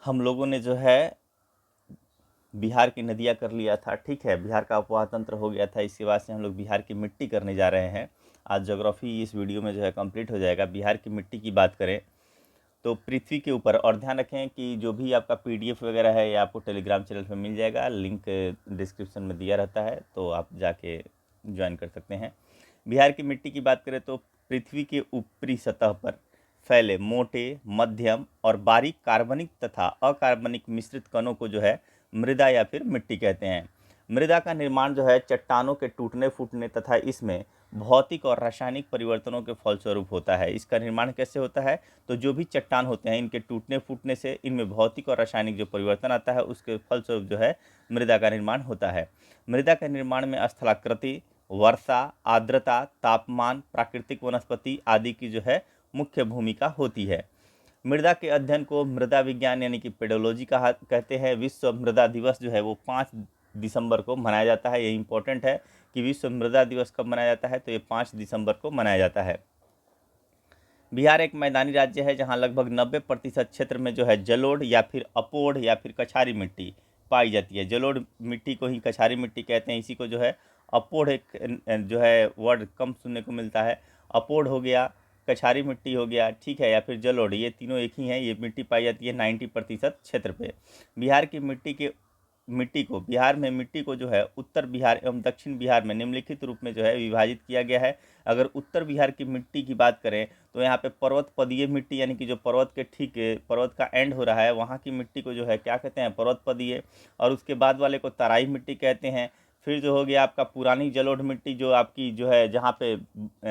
हम लोगों ने जो है बिहार की नदियाँ कर लिया था, ठीक है, बिहार का उपवाह तंत्र हो गया था। इसके बाद से हम लोग बिहार की मिट्टी करने जा रहे हैं। आज ज्योग्राफी इस वीडियो में जो है कंप्लीट हो जाएगा। बिहार की मिट्टी की बात करें तो पृथ्वी के ऊपर, और ध्यान रखें कि जो भी आपका पीडीएफ वगैरह है ये आपको टेलीग्राम चैनल पे मिल जाएगा, लिंक डिस्क्रिप्शन में दिया रहता है, तो आप जाके ज्वाइन कर सकते हैं। बिहार की मिट्टी की बात करें तो पृथ्वी के ऊपरी सतह पर फैले मोटे, मध्यम और बारीक कार्बनिक तथा अकार्बनिक मिश्रित कणों को जो है मृदा या फिर मिट्टी कहते हैं। मृदा का निर्माण जो है चट्टानों के टूटने फूटने तथा इसमें भौतिक और रासायनिक परिवर्तनों के फलस्वरूप होता है। इसका निर्माण कैसे होता है? तो जो भी चट्टान होते हैं इनके टूटने फूटने से इनमें भौतिक और रासायनिक जो परिवर्तन आता है उसके फलस्वरूप जो है मृदा का निर्माण होता है। मृदा के निर्माण में स्थलाकृति, वर्षा, आर्द्रता, तापमान, प्राकृतिक वनस्पति आदि की जो है मुख्य भूमिका होती है। मृदा के अध्ययन को मृदा विज्ञान यानी कि पेडोलॉजी कहा कहते हैं। विश्व मृदा दिवस जो है वो 5 दिसंबर को मनाया जाता है। ये इंपॉर्टेंट है कि विश्व मृदा दिवस कब मनाया जाता है, तो ये 5 दिसंबर को मनाया जाता है। बिहार एक मैदानी राज्य है जहाँ लगभग 90% क्षेत्र में जो है जलोढ़ या फिर अपोढ़ या फिर कछारी मिट्टी पाई जाती है। जलोढ़ मिट्टी को ही कछारी मिट्टी कहते हैं। इसी को जो है अपोढ़ एक जो है वर्ड कम सुनने को मिलता है। अपोढ़ हो गया, कछारी मिट्टी हो गया, ठीक है, या फिर जलोढ़, ये तीनों एक ही हैं। ये मिट्टी पाई जाती है 90% क्षेत्र पे। बिहार की बिहार में मिट्टी को जो है उत्तर बिहार एवं दक्षिण बिहार में निम्नलिखित रूप में जो है विभाजित किया गया है। अगर उत्तर बिहार की मिट्टी की बात करें तो यहाँ पे पर्वत पदीय मिट्टी यानी कि जो पर्वत के ठीक पर्वत का एंड हो रहा है वहाँ की मिट्टी को जो है क्या कहते हैं? पर्वत पदीय। और उसके बाद वाले को तराई मिट्टी कहते हैं। फिर जो हो गया आपका पुरानी जलोढ़ मिट्टी, जो आपकी जो है जहाँ पे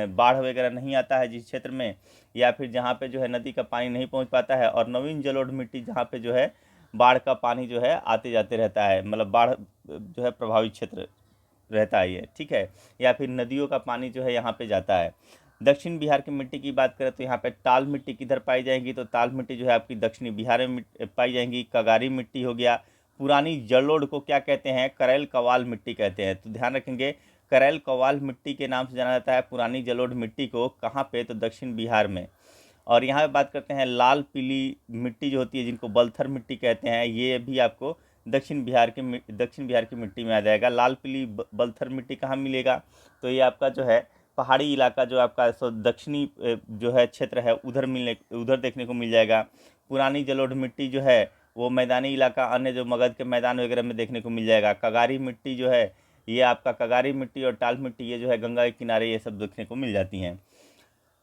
बाढ़ वगैरह नहीं आता है जिस क्षेत्र में, या फिर जहाँ पे जो है नदी का पानी नहीं पहुँच पाता है। और नवीन जलोढ़ मिट्टी जहाँ पे जो है बाढ़ का पानी जो है आते जाते रहता है, मतलब बाढ़ जो है प्रभावित क्षेत्र रहता है ये, ठीक है, या फिर नदियों का पानी जो है यहाँ पे जाता है। दक्षिण बिहार की मिट्टी की बात करें तो यहाँ पे ताल मिट्टी किधर पाई जाएगी? तो ताल मिट्टी जो है आपकी दक्षिणी बिहार में पाई जाएंगी। कगारी मिट्टी हो गया। पुरानी जलोढ़ को क्या कहते हैं? करैल कवाल मिट्टी कहते हैं। तो ध्यान रखेंगे, करैल कवाल मिट्टी के नाम से जाना जाता है पुरानी जलोढ़ मिट्टी को। कहाँ पे? तो दक्षिण बिहार में। और यहाँ पे बात करते हैं लाल पीली मिट्टी जो होती है जिनको बलथर मिट्टी कहते हैं, ये भी आपको दक्षिण बिहार की मिट्टी में आ जाएगा। लाल पीली बलथर मिट्टी कहाँ मिलेगा? तो ये आपका जो है पहाड़ी इलाका जो आपका दक्षिणी जो है क्षेत्र है उधर देखने को मिल जाएगा। पुरानी जलोढ़ मिट्टी जो है वो मैदानी इलाका, अन्य जो मगध के मैदान वगैरह में देखने को मिल जाएगा। कगारी मिट्टी जो है ये आपका कगारी मिट्टी और टाल मिट्टी ये जो है गंगा के किनारे ये सब देखने को मिल जाती हैं।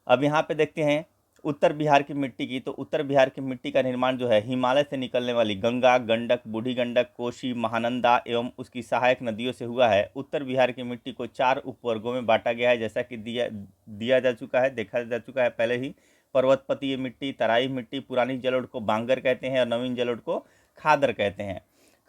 अब यहाँ पे देखते हैं उत्तर बिहार की मिट्टी की। तो उत्तर बिहार की मिट्टी का निर्माण जो है हिमालय से निकलने वाली गंगा, गंडक, बूढ़ी गंडक, कोसी, महानंदा एवं उसकी सहायक नदियों से हुआ है। उत्तर बिहार की मिट्टी को 4 उपवर्गों में बांटा गया है, जैसा कि दिया जा चुका है, देखा जा चुका है पहले ही। पर्वतपतीय मिट्टी, तराई मिट्टी, पुरानी जलोढ़ को बांगर कहते हैं और नवीन जलोढ़ को खादर कहते हैं।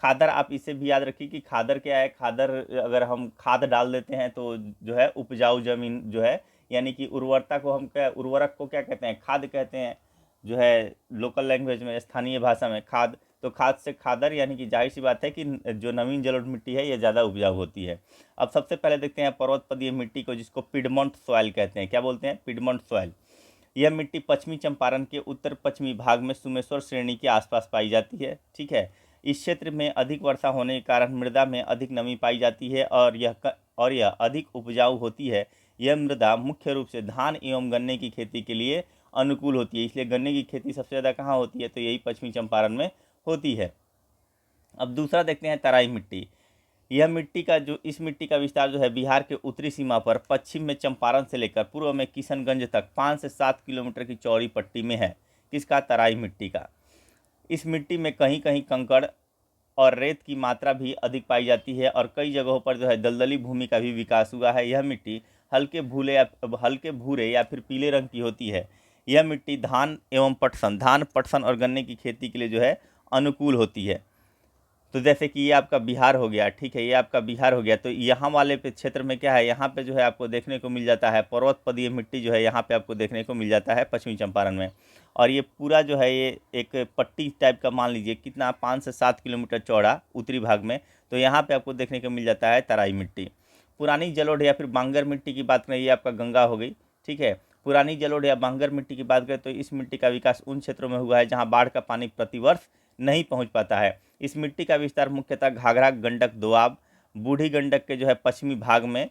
खादर, आप इसे भी याद रखिए कि खादर क्या है। खादर अगर हम खाद डाल देते हैं तो जो है उपजाऊ जमीन जो है, यानी कि उर्वरता को हम क्या, उर्वरक को क्या कहते हैं? खाद कहते हैं, जो है लोकल लैंग्वेज में, स्थानीय भाषा में खाद। तो खाद से खादर, यानी कि जाहिर सी बात है कि जो नवीन जलोढ़ मिट्टी है ये ज़्यादा उपजाऊ होती है। अब सबसे पहले देखते हैं पर्वतपदीय मिट्टी को, जिसको पिडमॉन्ट सॉइल कहते हैं। क्या बोलते हैं? Piedmont soil. यह मिट्टी पश्चिमी चंपारण के उत्तर पश्चिमी भाग में सुमेश्वर श्रेणी के आसपास पाई जाती है, ठीक है। इस क्षेत्र में अधिक वर्षा होने के कारण मृदा में अधिक नमी पाई जाती है और यह अधिक उपजाऊ होती है। यह मृदा मुख्य रूप से धान एवं गन्ने की खेती के लिए अनुकूल होती है, इसलिए गन्ने की खेती सबसे ज़्यादा कहाँ होती है? तो यही पश्चिमी चंपारण में होती है। अब दूसरा देखते हैं तराई मिट्टी। इस मिट्टी का विस्तार जो है बिहार के उत्तरी सीमा पर पश्चिम में चंपारण से लेकर पूर्व में किशनगंज तक 5 से 7 किलोमीटर की चौड़ी पट्टी में है। किसका? तराई मिट्टी का। इस मिट्टी में कहीं कहीं कंकड़ और रेत की मात्रा भी अधिक पाई जाती है और कई जगहों पर जो है दलदली भूमि का भी विकास हुआ है। यह मिट्टी हल्के भूरे या फिर पीले रंग की होती है। यह मिट्टी धान, पटसन और गन्ने की खेती के लिए जो है अनुकूल होती है। तो जैसे कि ये आपका बिहार हो गया, ठीक है, ये आपका बिहार हो गया। तो यहाँ वाले पे क्षेत्र में क्या है? यहाँ पे जो है आपको देखने को मिल जाता है पर्वतपदीय मिट्टी जो है यहाँ पे आपको देखने को मिल जाता है पश्चिमी चंपारण में। और ये पूरा जो है ये एक पट्टी टाइप का, मान लीजिए कितना, 5 से 7 किलोमीटर चौड़ा उत्तरी भाग में। तो यहाँ पे आपको देखने को मिल जाता है तराई मिट्टी। पुरानी जलोढ़ या फिर बांगर मिट्टी की बात करें, ये आपका गंगा हो गई, ठीक है। पुरानी जलोढ़ या बांगर मिट्टी की बात करें तो इस मिट्टी का विकास उन क्षेत्रों में हुआ है जहाँ बाढ़ का पानी प्रतिवर्ष नहीं पहुंच पाता है। इस मिट्टी का विस्तार मुख्यतः घाघरा, गंडक, दोआब, बूढ़ी गंडक के जो है पश्चिमी भाग में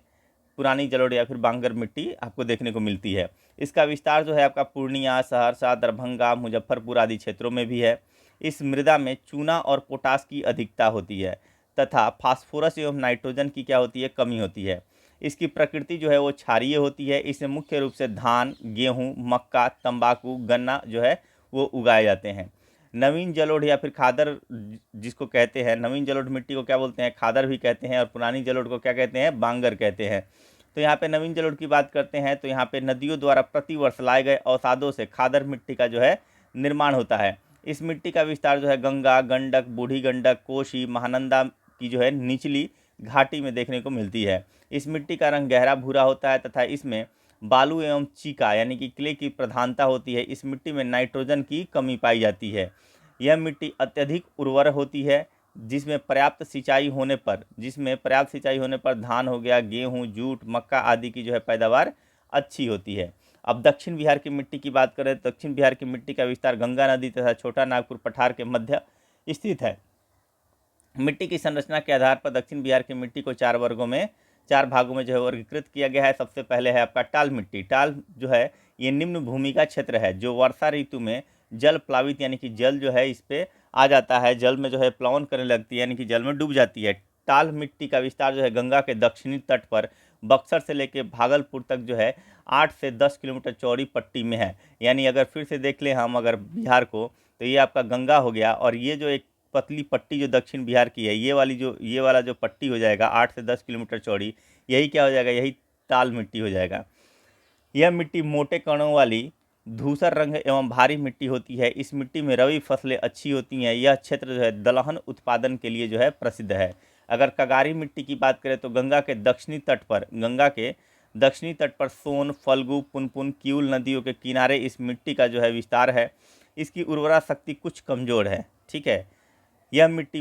पुरानी जलोढ़ या फिर बांगर मिट्टी आपको देखने को मिलती है। इसका विस्तार जो है आपका पूर्णिया, सहरसा, दरभंगा, मुजफ्फरपुर आदि क्षेत्रों में भी है। इस मृदा में चूना और पोटास की अधिकता होती है तथा फास्फोरस एवं नाइट्रोजन की क्या होती है, कमी होती है। इसकी प्रकृति जो है वो क्षारीय होती है। इसमें मुख्य रूप से धान, गेहूँ, मक्का, तंबाकू, गन्ना जो है वो उगाए जाते हैं। नवीन जलोढ़ या फिर खादर जिसको कहते हैं, नवीन जलोढ़ मिट्टी को क्या बोलते हैं, खादर भी कहते हैं, और पुरानी जलोढ़ को क्या कहते हैं, बांगर कहते हैं। तो यहाँ पे नवीन जलोढ़ की बात करते हैं तो यहाँ पे नदियों द्वारा प्रतिवर्ष लाए गए अवसादों से खादर मिट्टी का जो है निर्माण होता है। इस मिट्टी का विस्तार जो है गंगा, गंडक, बूढ़ी गंडक, कोसी, महानंदा की जो है निचली घाटी में देखने को मिलती है। इस मिट्टी का रंग गहरा भूरा होता है तथा इसमें बालू एवं चीका यानी कि क्ले की प्रधानता होती है। इस मिट्टी में नाइट्रोजन की कमी पाई जाती है। यह मिट्टी अत्यधिक उर्वर होती है जिसमें पर्याप्त सिंचाई होने पर धान हो गया, गेहूं, जूट, मक्का आदि की जो है पैदावार अच्छी होती है। अब दक्षिण बिहार की मिट्टी की बात करें तो दक्षिण बिहार की मिट्टी का विस्तार गंगा नदी तथा छोटा नागपुर पठार के मध्य स्थित है। मिट्टी की संरचना के आधार पर दक्षिण बिहार की मिट्टी को चार भागों में जो है वर्गीकृत किया गया है। सबसे पहले है आपका टाल मिट्टी। टाल जो है ये निम्न भूमि का क्षेत्र है जो वर्षा ऋतु में जल प्लावित यानी कि जल जो है इस पे आ जाता है, जल में जो है प्लावन करने लगती है यानी कि जल में डूब जाती है। टाल मिट्टी का विस्तार जो है गंगा के दक्षिणी तट पर बक्सर से लेकर भागलपुर तक जो है 8 से 10 किलोमीटर चौड़ी पट्टी में है। यानी अगर फिर से देख लें हम अगर बिहार को, तो ये आपका गंगा हो गया, और ये जो एक पतली पट्टी जो दक्षिण बिहार की है, ये वाला जो पट्टी हो जाएगा 8 से 10 किलोमीटर चौड़ी, यही क्या हो जाएगा, यही टाल मिट्टी हो जाएगा। यह मिट्टी मोटे कणों वाली धूसर रंग एवं भारी मिट्टी होती है। इस मिट्टी में रबी फसलें अच्छी होती हैं। यह क्षेत्र जो है दलहन उत्पादन के लिए जो है प्रसिद्ध है। अगर कगारी मिट्टी की बात करें तो गंगा के दक्षिणी तट पर सोन, फल्गु, पुनपुन, किऊल नदियों के किनारे इस मिट्टी का जो है विस्तार है। इसकी उर्वरा शक्ति कुछ कमजोर है। ठीक है। यह मिट्टी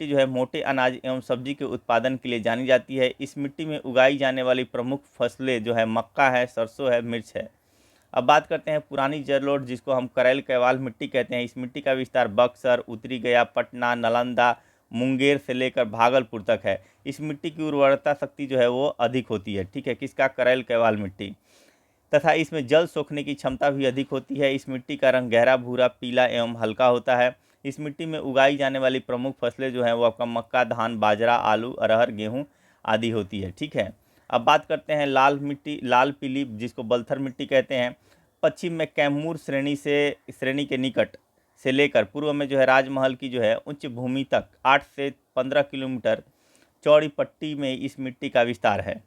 जो है मोटे अनाज एवं सब्जी के उत्पादन के लिए जानी जाती है। इस मिट्टी में उगाई जाने वाली प्रमुख फसलें जो है मक्का है, सरसों है, मिर्च है। अब बात करते हैं पुरानी जलोढ़ जिसको हम करैल कैवाल मिट्टी कहते हैं। इस मिट्टी का विस्तार बक्सर, उत्तरी गया, पटना, नालंदा, मुंगेर से लेकर भागलपुर तक है। इस मिट्टी की उर्वरता शक्ति जो है वो अधिक होती है। ठीक है, किसका, करैल कैवाल मिट्टी, तथा इसमें जल सोखने की क्षमता भी अधिक होती है। इस मिट्टी का रंग गहरा भूरा, पीला एवं हल्का होता है। इस मिट्टी में उगाई जाने वाली प्रमुख फसलें जो हैं वो आपका मक्का, धान, बाजरा, आलू, अरहर, गेहूँ आदि होती है। ठीक है। अब बात करते हैं लाल मिट्टी, लाल पीली जिसको बलथर मिट्टी कहते हैं। पश्चिम में कैमूर श्रेणी के निकट से लेकर पूर्व में जो है राजमहल की जो है उच्च भूमि तक 8 से 15 किलोमीटर चौड़ी पट्टी में इस मिट्टी का विस्तार है।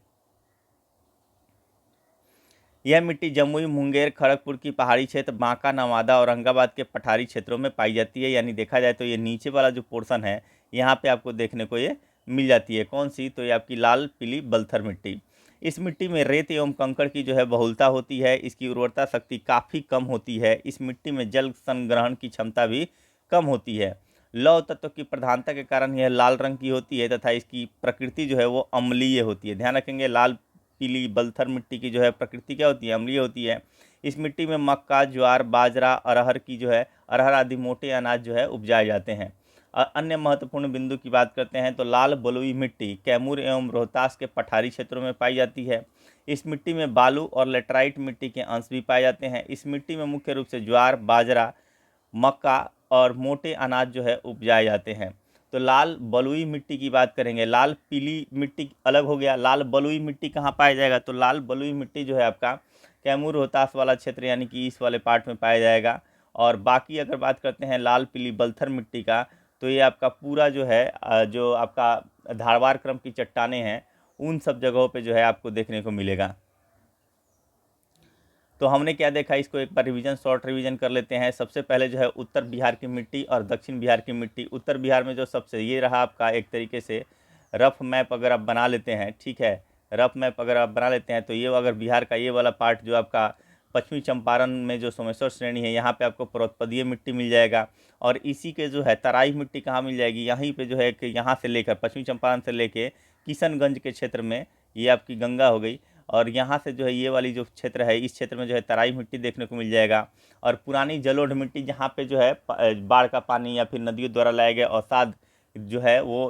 यह मिट्टी जमुई, मुंगेर, खड़गपुर की पहाड़ी क्षेत्र, बांका, नवादा, औरंगाबाद के पठारी क्षेत्रों में पाई जाती है। यानी देखा जाए तो ये नीचे वाला जो पोर्शन है यहाँ पे आपको देखने को ये मिल जाती है। कौन सी, तो ये आपकी लाल पीली बलथर मिट्टी। इस मिट्टी में रेत एवं कंकड़ की जो है बहुलता होती है। इसकी उर्वरता शक्ति काफ़ी कम होती है। इस मिट्टी में जल संग्रहण की क्षमता भी कम होती है। लौह तत्व की प्रधानता के कारण यह लाल रंग की होती है तथा इसकी प्रकृति जो है वो अम्लीय होती है। ध्यान रखेंगे, लाल पीली बलथर मिट्टी की जो है प्रकृति क्या होती है, अम्लीय होती है। इस मिट्टी में मक्का, ज्वार, बाजरा, अरहर आदि मोटे अनाज जो है उपजाए जाते हैं। अन्य महत्वपूर्ण बिंदु की बात करते हैं तो लाल बलुई मिट्टी कैमूर एवं रोहतास के पठारी क्षेत्रों में पाई जाती है। इस मिट्टी में बालू और लेटराइट मिट्टी के अंश भी पाए जाते हैं। इस मिट्टी में मुख्य रूप से ज्वार, बाजरा, मक्का और मोटे अनाज जो है उपजाए जाते हैं। तो लाल बलुई मिट्टी की बात करेंगे, लाल पीली मिट्टी अलग हो गया, लाल बलुई मिट्टी कहाँ पाया जाएगा, तो लाल बलुई मिट्टी जो है आपका कैमूर रोहतास वाला क्षेत्र यानी कि इस वाले पार्ट में पाया जाएगा। और बाकी अगर बात करते हैं लाल पीली बलथर मिट्टी का, तो ये आपका पूरा जो है जो आपका धारवाड़ क्रम की चट्टानें हैं उन सब जगहों पे जो है आपको देखने को मिलेगा। तो हमने क्या देखा, इसको एक बार शॉर्ट रिवीजन कर लेते हैं। सबसे पहले जो है उत्तर बिहार की मिट्टी और दक्षिण बिहार की मिट्टी। उत्तर बिहार में जो सबसे ये रहा आपका एक तरीके से रफ मैप अगर आप बना लेते हैं, ठीक है, रफ मैप अगर आप बना लेते हैं तो ये अगर बिहार का ये वाला पार्ट जो आपका पश्चिमी चंपारण में जो सोमेश्वर श्रेणी है यहाँ पे आपको पर्वतपदीय मिट्टी मिल जाएगा। और इसी के जो है तराई मिट्टी कहाँ मिल जाएगी, यहीं पे जो है कि यहाँ से लेकर पश्चिमी चंपारण से लेके किशनगंज के क्षेत्र में ये आपकी गंगा हो गई। और यहाँ से जो है ये वाली जो क्षेत्र है, इस क्षेत्र में जो है तराई मिट्टी देखने को मिल जाएगा। और पुरानी जलोढ़ मिट्टी जहाँ पे जो है बाढ़ का पानी या फिर नदियों द्वारा लाए गए अवसाद जो है वो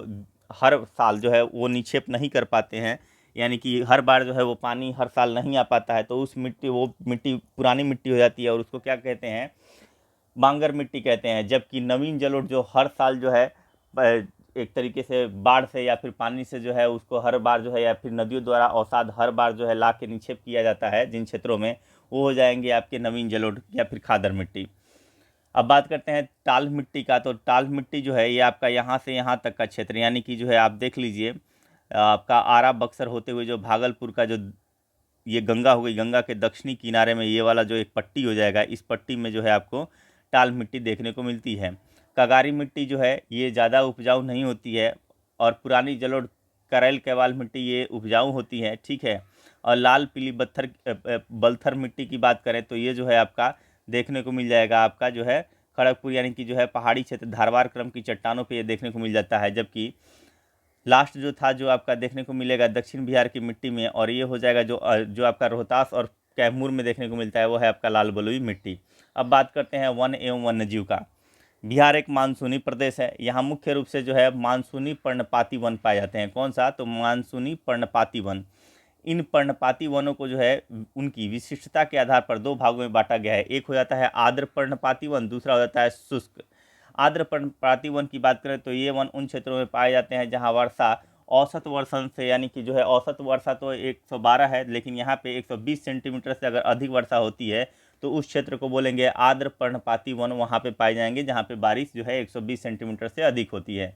हर साल जो है वो निक्षेप नहीं कर पाते हैं, यानी कि हर बार जो है वो पानी हर साल नहीं आ पाता है, तो उस मिट्टी वो मिट्टी पुरानी मिट्टी हो जाती है और उसको क्या कहते हैं, बांगर मिट्टी कहते हैं। जबकि नवीन जलोढ़ जो हर साल जो है एक तरीके से बाढ़ से या फिर पानी से जो है उसको हर बार जो है या फिर नदियों द्वारा अवसाद हर बार जो है ला के निक्षेप किया जाता है जिन क्षेत्रों में, वो हो जाएंगे आपके नवीन जलोढ़ या फिर खादर मिट्टी। अब बात करते हैं टाल मिट्टी का। तो टाल मिट्टी जो है ये आपका यहाँ से यहाँ तक का क्षेत्र, यानी कि जो है आप देख लीजिए आपका आरा बक्सर होते हुए जो भागलपुर का जो ये गंगा हो गई, गंगा के दक्षिणी किनारे में ये वाला जो एक पट्टी हो जाएगा, इस पट्टी में जो है आपको टाल मिट्टी देखने को मिलती है। कगारी मिट्टी जो है ये ज़्यादा उपजाऊ नहीं होती है, और पुरानी जलोढ़ करैल कैवाल मिट्टी ये उपजाऊ होती है, ठीक है। और लाल पीली बलथर मिट्टी की बात करें तो ये जो है आपका देखने को मिल जाएगा, आपका जो है खड़गपुर यानी कि जो है पहाड़ी क्षेत्र धारवाड़ क्रम की चट्टानों पे ये देखने को मिल जाता है। जबकि लास्ट जो था जो आपका देखने को मिलेगा दक्षिण बिहार की मिट्टी में, और ये हो जाएगा जो आपका रोहतास और कैमूर में देखने को मिलता है, वो है आपका लाल बलुई मिट्टी। अब बात करते हैं वन एवं वन्यजीव का। बिहार एक मानसूनी प्रदेश है, यहाँ मुख्य रूप से जो है मानसूनी पर्णपाती वन पाए जाते हैं। कौन सा? तो मानसूनी पर्णपाती वन। इन पर्णपाती वनों को जो है उनकी विशिष्टता के आधार पर दो भागों में बांटा गया है। एक हो जाता है आर्द्र पर्णपाती वन, दूसरा हो जाता है शुष्क। आर्द्र पर्णपाती वन की बात करें तो ये वन उन क्षेत्रों में पाए जाते हैं जहां वर्षा औसत वर्षा से, यानी कि जो है औसत वर्षा तो 112 है, लेकिन यहाँ पे 120 सेंटीमीटर से अगर अधिक वर्षा होती है तो उस क्षेत्र को बोलेंगे आर्द्र पर्णपाती वन। वहाँ पे पाए जाएंगे जहाँ पे बारिश जो है 120 सेंटीमीटर से अधिक होती है।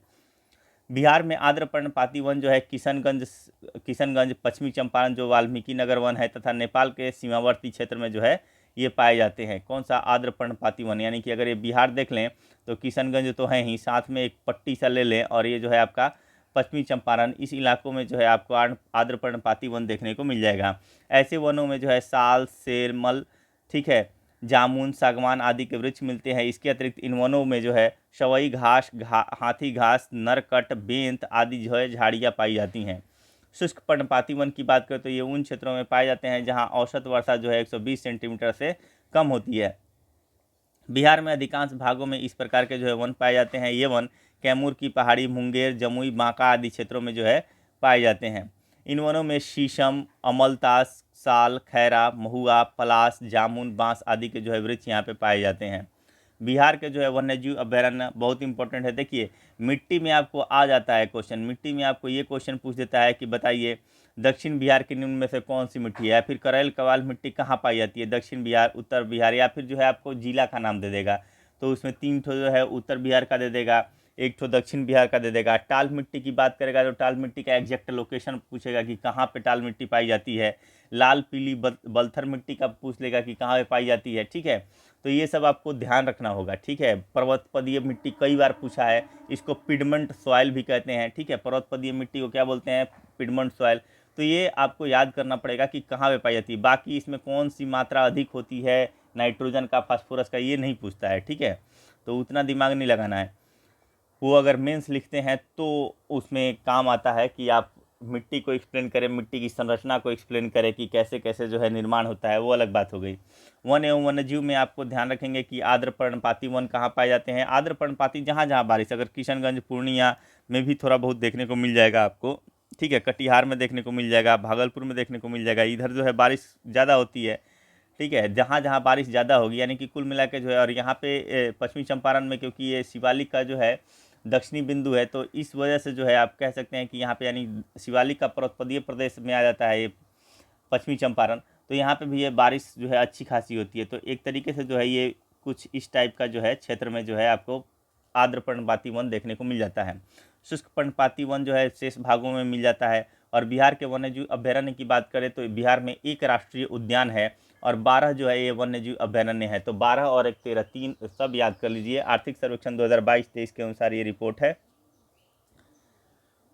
बिहार में आर्द्र पर्णपाती वन जो है किशनगंज, पश्चिमी चंपारण जो वाल्मीकि नगर वन है, तथा नेपाल के सीमावर्ती क्षेत्र में जो है ये पाए जाते हैं। कौन सा? आर्द्र पर्णपाती वन। यानी कि अगर ये बिहार देख लें तो किशनगंज तो है ही, साथ में एक पट्टी सा ले लें और ये जो है आपका पश्चिमी चंपारण, इस इलाकों में जो है आपको आर्द्र पर्णपाती वन देखने को मिल जाएगा। ऐसे वनों में जो है साल, सेरमल, ठीक है, जामुन, सागवान आदि के वृक्ष मिलते हैं। इसके अतिरिक्त इन वनों में जो है शवई घास, हाथी घास, नरकट, बेंत आदि जो है झाड़ियाँ पाई जाती हैं। शुष्क पर्णपाती वन की बात करें तो ये उन क्षेत्रों में पाए जाते हैं जहां औसत वर्षा जो है 120 सेंटीमीटर से कम होती है। बिहार में अधिकांश भागों में इस प्रकार के जो है वन पाए जाते हैं। ये वन कैमूर की पहाड़ी, मुंगेर, जमुई, बांका आदि क्षेत्रों में जो है पाए जाते हैं। इन वनों में शीशम, अमलतास, साल, खैरा, महुआ, पलास, जामुन, बांस आदि के जो है वृक्ष यहाँ पे पाए जाते हैं। बिहार के जो है वन्यजीव अभयारण्य बहुत इंपॉर्टेंट है। देखिए मिट्टी में आपको आ जाता है क्वेश्चन, मिट्टी में आपको ये क्वेश्चन पूछ देता है कि बताइए दक्षिण बिहार के निम्न में से कौन सी मिट्टी है, या फिर करैल कवाल मिट्टी कहाँ पाई जाती है, दक्षिण बिहार, उत्तर बिहार, या फिर जो है आपको जिला का नाम दे देगा। तो उसमें 3 ठो जो है उत्तर बिहार का दे देगा, 1 ठो दक्षिण बिहार का दे देगा। टाल मिट्टी की बात करेगा तो टाल मिट्टी का एग्जैक्ट लोकेशन पूछेगा कि कहाँ पे टाल मिट्टी पाई जाती है। लाल पीली बलथर मिट्टी का पूछ लेगा कि कहाँ पे पाई जाती है, ठीक है। तो ये सब आपको ध्यान रखना होगा, ठीक है। पर्वतपदीय मिट्टी कई बार पूछा है, इसको पिडमेंट सॉइल भी कहते हैं, ठीक है। पर्वतपदीय मिट्टी को क्या बोलते हैं? पिडमेंट सॉइल। तो ये आपको याद करना पड़ेगा कि कहाँ पे पाई जाती है। बाकी इसमें कौन सी मात्रा अधिक होती है नाइट्रोजन का, फास्फोरस का, ये नहीं पूछता है, ठीक है। तो उतना दिमाग नहीं लगाना है। वो अगर मेंस लिखते हैं तो उसमें काम आता है कि आप मिट्टी को एक्सप्लेन करें, मिट्टी की संरचना को एक्सप्लेन करें कि कैसे कैसे जो है निर्माण होता है, वो अलग बात हो गई। वन एवं वन्यजीव में आपको ध्यान रखेंगे कि आर्द्र पर्णपाती वन कहाँ पाए जाते हैं। आर्द्र पर्णपाती जहाँ जहाँ बारिश, अगर किशनगंज, पूर्णिया में भी थोड़ा बहुत देखने को मिल जाएगा आपको, ठीक है। कटिहार में देखने को मिल जाएगा, भागलपुर में देखने को मिल जाएगा। इधर जो है बारिश ज़्यादा होती है, ठीक है। जहाँ जहाँ बारिश ज़्यादा होगी, यानी कि कुल मिला के जो है, और यहाँ पे पश्चिमी चंपारण में क्योंकि ये शिवालिक का जो है दक्षिणी बिंदु है, तो इस वजह से जो है आप कह सकते हैं कि यहाँ पे यानी शिवालिक का पर्वतपदीय प्रदेश में आ जाता है ये पश्चिमी चंपारण। तो यहाँ पे भी ये बारिश जो है अच्छी खासी होती है। तो एक तरीके से जो है ये कुछ इस टाइप का जो है क्षेत्र में जो है आपको आर्द्र पर्णपाती वन देखने को मिल जाता है। शुष्क पर्णपाती वन जो है शेष भागों में मिल जाता है। और बिहार के वन्यजीव अभयारण्य की बात करें तो बिहार में 1 राष्ट्रीय उद्यान है और 12 जो है ये वन्यजीव अभयारण्य है। तो 12 और 1 13, 3 सब याद कर लीजिए। आर्थिक सर्वेक्षण 2022-23 के अनुसार ये रिपोर्ट है।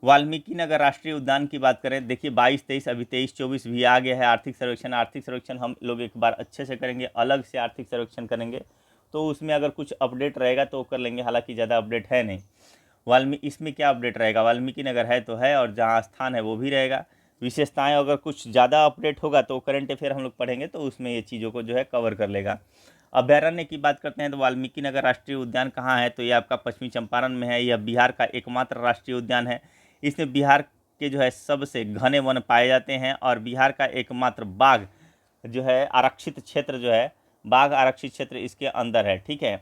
वाल्मीकि नगर राष्ट्रीय उद्यान की बात करें, देखिए 22-23, अभी 23-24 भी आ गया है आर्थिक सर्वेक्षण हम लोग एक बार अच्छे से करेंगे, अलग से आर्थिक सर्वेक्षण करेंगे, तो उसमें अगर कुछ अपडेट रहेगा तो कर लेंगे, हालांकि ज़्यादा अपडेट है नहीं। इसमें क्या अपडेट रहेगा? वाल्मीकि नगर है तो है, और जहाँ स्थान है वो भी रहेगा। विशेषताएं अगर कुछ ज़्यादा अपडेट होगा तो करंट अफेयर हम लोग पढ़ेंगे तो उसमें ये चीज़ों को जो है कवर कर लेगा। अभयारण्य की बात करते हैं तो वाल्मीकि नगर राष्ट्रीय उद्यान कहाँ है, तो ये आपका पश्चिमी चंपारण में है। यह बिहार का एकमात्र राष्ट्रीय उद्यान है। इसमें बिहार के जो है सबसे घने वन पाए जाते हैं और बिहार का एकमात्र बाघ जो है आरक्षित क्षेत्र जो है, बाघ आरक्षित क्षेत्र इसके अंदर है। ठीक है,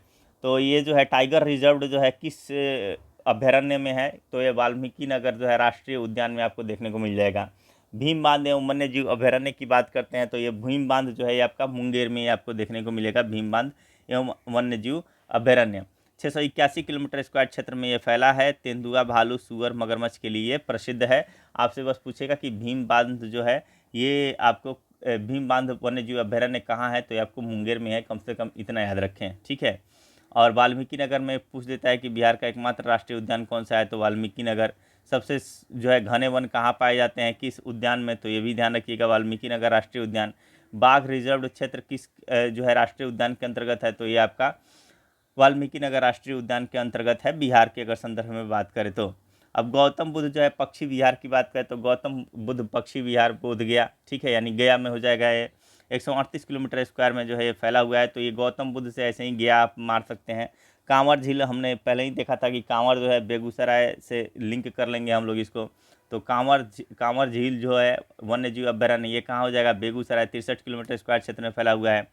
तो ये जो है टाइगर रिजर्व जो है किस अभयारण्य में है, तो ये वाल्मीकि नगर जो है राष्ट्रीय उद्यान में आपको देखने को मिल जाएगा। भीम बांध एवं वन्य जीव अभयारण्य की बात करते हैं तो ये भीम बांध जो है ये आपका मुंगेर में आपको देखने को मिलेगा। भीम बांध एवं वन्य जीव अभयारण्य 681 किलोमीटर स्क्वायर क्षेत्र में ये फैला है। तेंदुआ, भालू, सुअर, मगरमच्छ के लिए प्रसिद्ध है। आपसे बस पूछेगा कि भीम बांध जो है ये आपको भीम बांध वन्य जीव अभयारण्य कहाँ है, तो ये आपको मुंगेर में है। कम से कम इतना याद रखें, ठीक है। और वाल्मीकि नगर में पूछ देता है कि बिहार का एकमात्र राष्ट्रीय उद्यान कौन सा है, तो वाल्मीकि नगर। सबसे जो है घने वन कहाँ पाए जाते हैं, किस उद्यान में, तो ये भी ध्यान रखिएगा, वाल्मीकि नगर राष्ट्रीय उद्यान। बाघ रिजर्व क्षेत्र किस जो है राष्ट्रीय उद्यान के अंतर्गत है, तो ये आपका वाल्मीकि नगर राष्ट्रीय उद्यान के अंतर्गत है, बिहार के अगर संदर्भ में बात करें तो। अब गौतम बुद्ध जो है पक्षी विहार की बात करें तो गौतम बुद्ध पक्षी विहार बोध गया, ठीक है, यानी गया में हो जाएगा। ये 138 किलोमीटर स्क्वायर में जो है ये फैला हुआ है। तो ये गौतम बुद्ध से ऐसे ही गया आप मार सकते हैं। कांवर झील हमने पहले ही देखा था कि कांवर जो है बेगूसराय से लिंक कर लेंगे हम लोग इसको। तो कांवर झील जो है वन्य जीव अभयारण्य ये कहाँ हो जाएगा, बेगूसराय। 63 किलोमीटर स्क्वायर क्षेत्र में फैला हुआ है।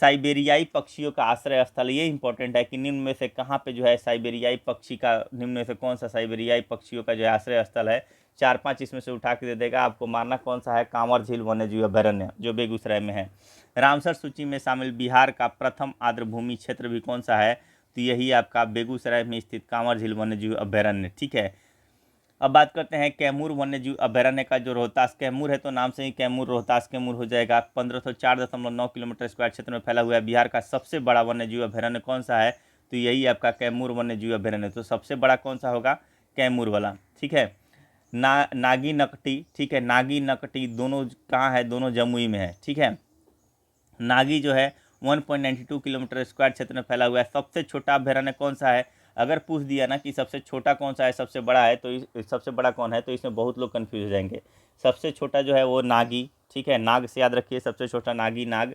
साइबेरियाई पक्षियों का आश्रय स्थल, ये इंपॉर्टेंट है कि निम्न में से कहाँ पे जो है साइबेरियाई पक्षी का, निम्न में से कौन सा साइबेरियाई पक्षियों का जो है आश्रय स्थल है। 4-5 इसमें से उठा के दे देगा, आपको मारना कौन सा है, कांवर झील वन्य जीव अभयारण्य जो बेगूसराय में है। रामसर सूची में शामिल बिहार का प्रथम आर्द्रभूमि क्षेत्र भी कौन सा है, तो यही आपका बेगूसराय में स्थित कांवर झील वन्य जीव अभयारण्य, ठीक है। अब बात करते हैं कैमूर वन्यजीव अभयारण्य का। जो रोहतास कैमूर है तो नाम से ही कैमूर रोहतास कैमूर हो जाएगा। 1504.9 किलोमीटर स्क्वायर क्षेत्र में फैला हुआ है। बिहार का सबसे बड़ा वन्यजीव अभयारण्य कौन सा है, तो यही आपका कैमूर वन्यजीव अभयारण्य। तो सबसे बड़ा कौन सा होगा, कैमूर वाला, ठीक है। नागी नकटी, ठीक है, नागी नकटी दोनों कहाँ है, दोनों जमुई में है, ठीक है। नागी जो है 1.92 किलोमीटर स्क्वायर क्षेत्र में फैला हुआ है। सबसे छोटा अभयारण्य कौन सा है, अगर पूछ दिया ना कि सबसे छोटा कौन सा है सबसे बड़ा है, तो सबसे बड़ा कौन है, तो इसमें बहुत लोग कंफ्यूज हो जाएंगे। सबसे छोटा जो है वो नागी, ठीक है, नाग से याद रखिए, सबसे छोटा नागी नाग।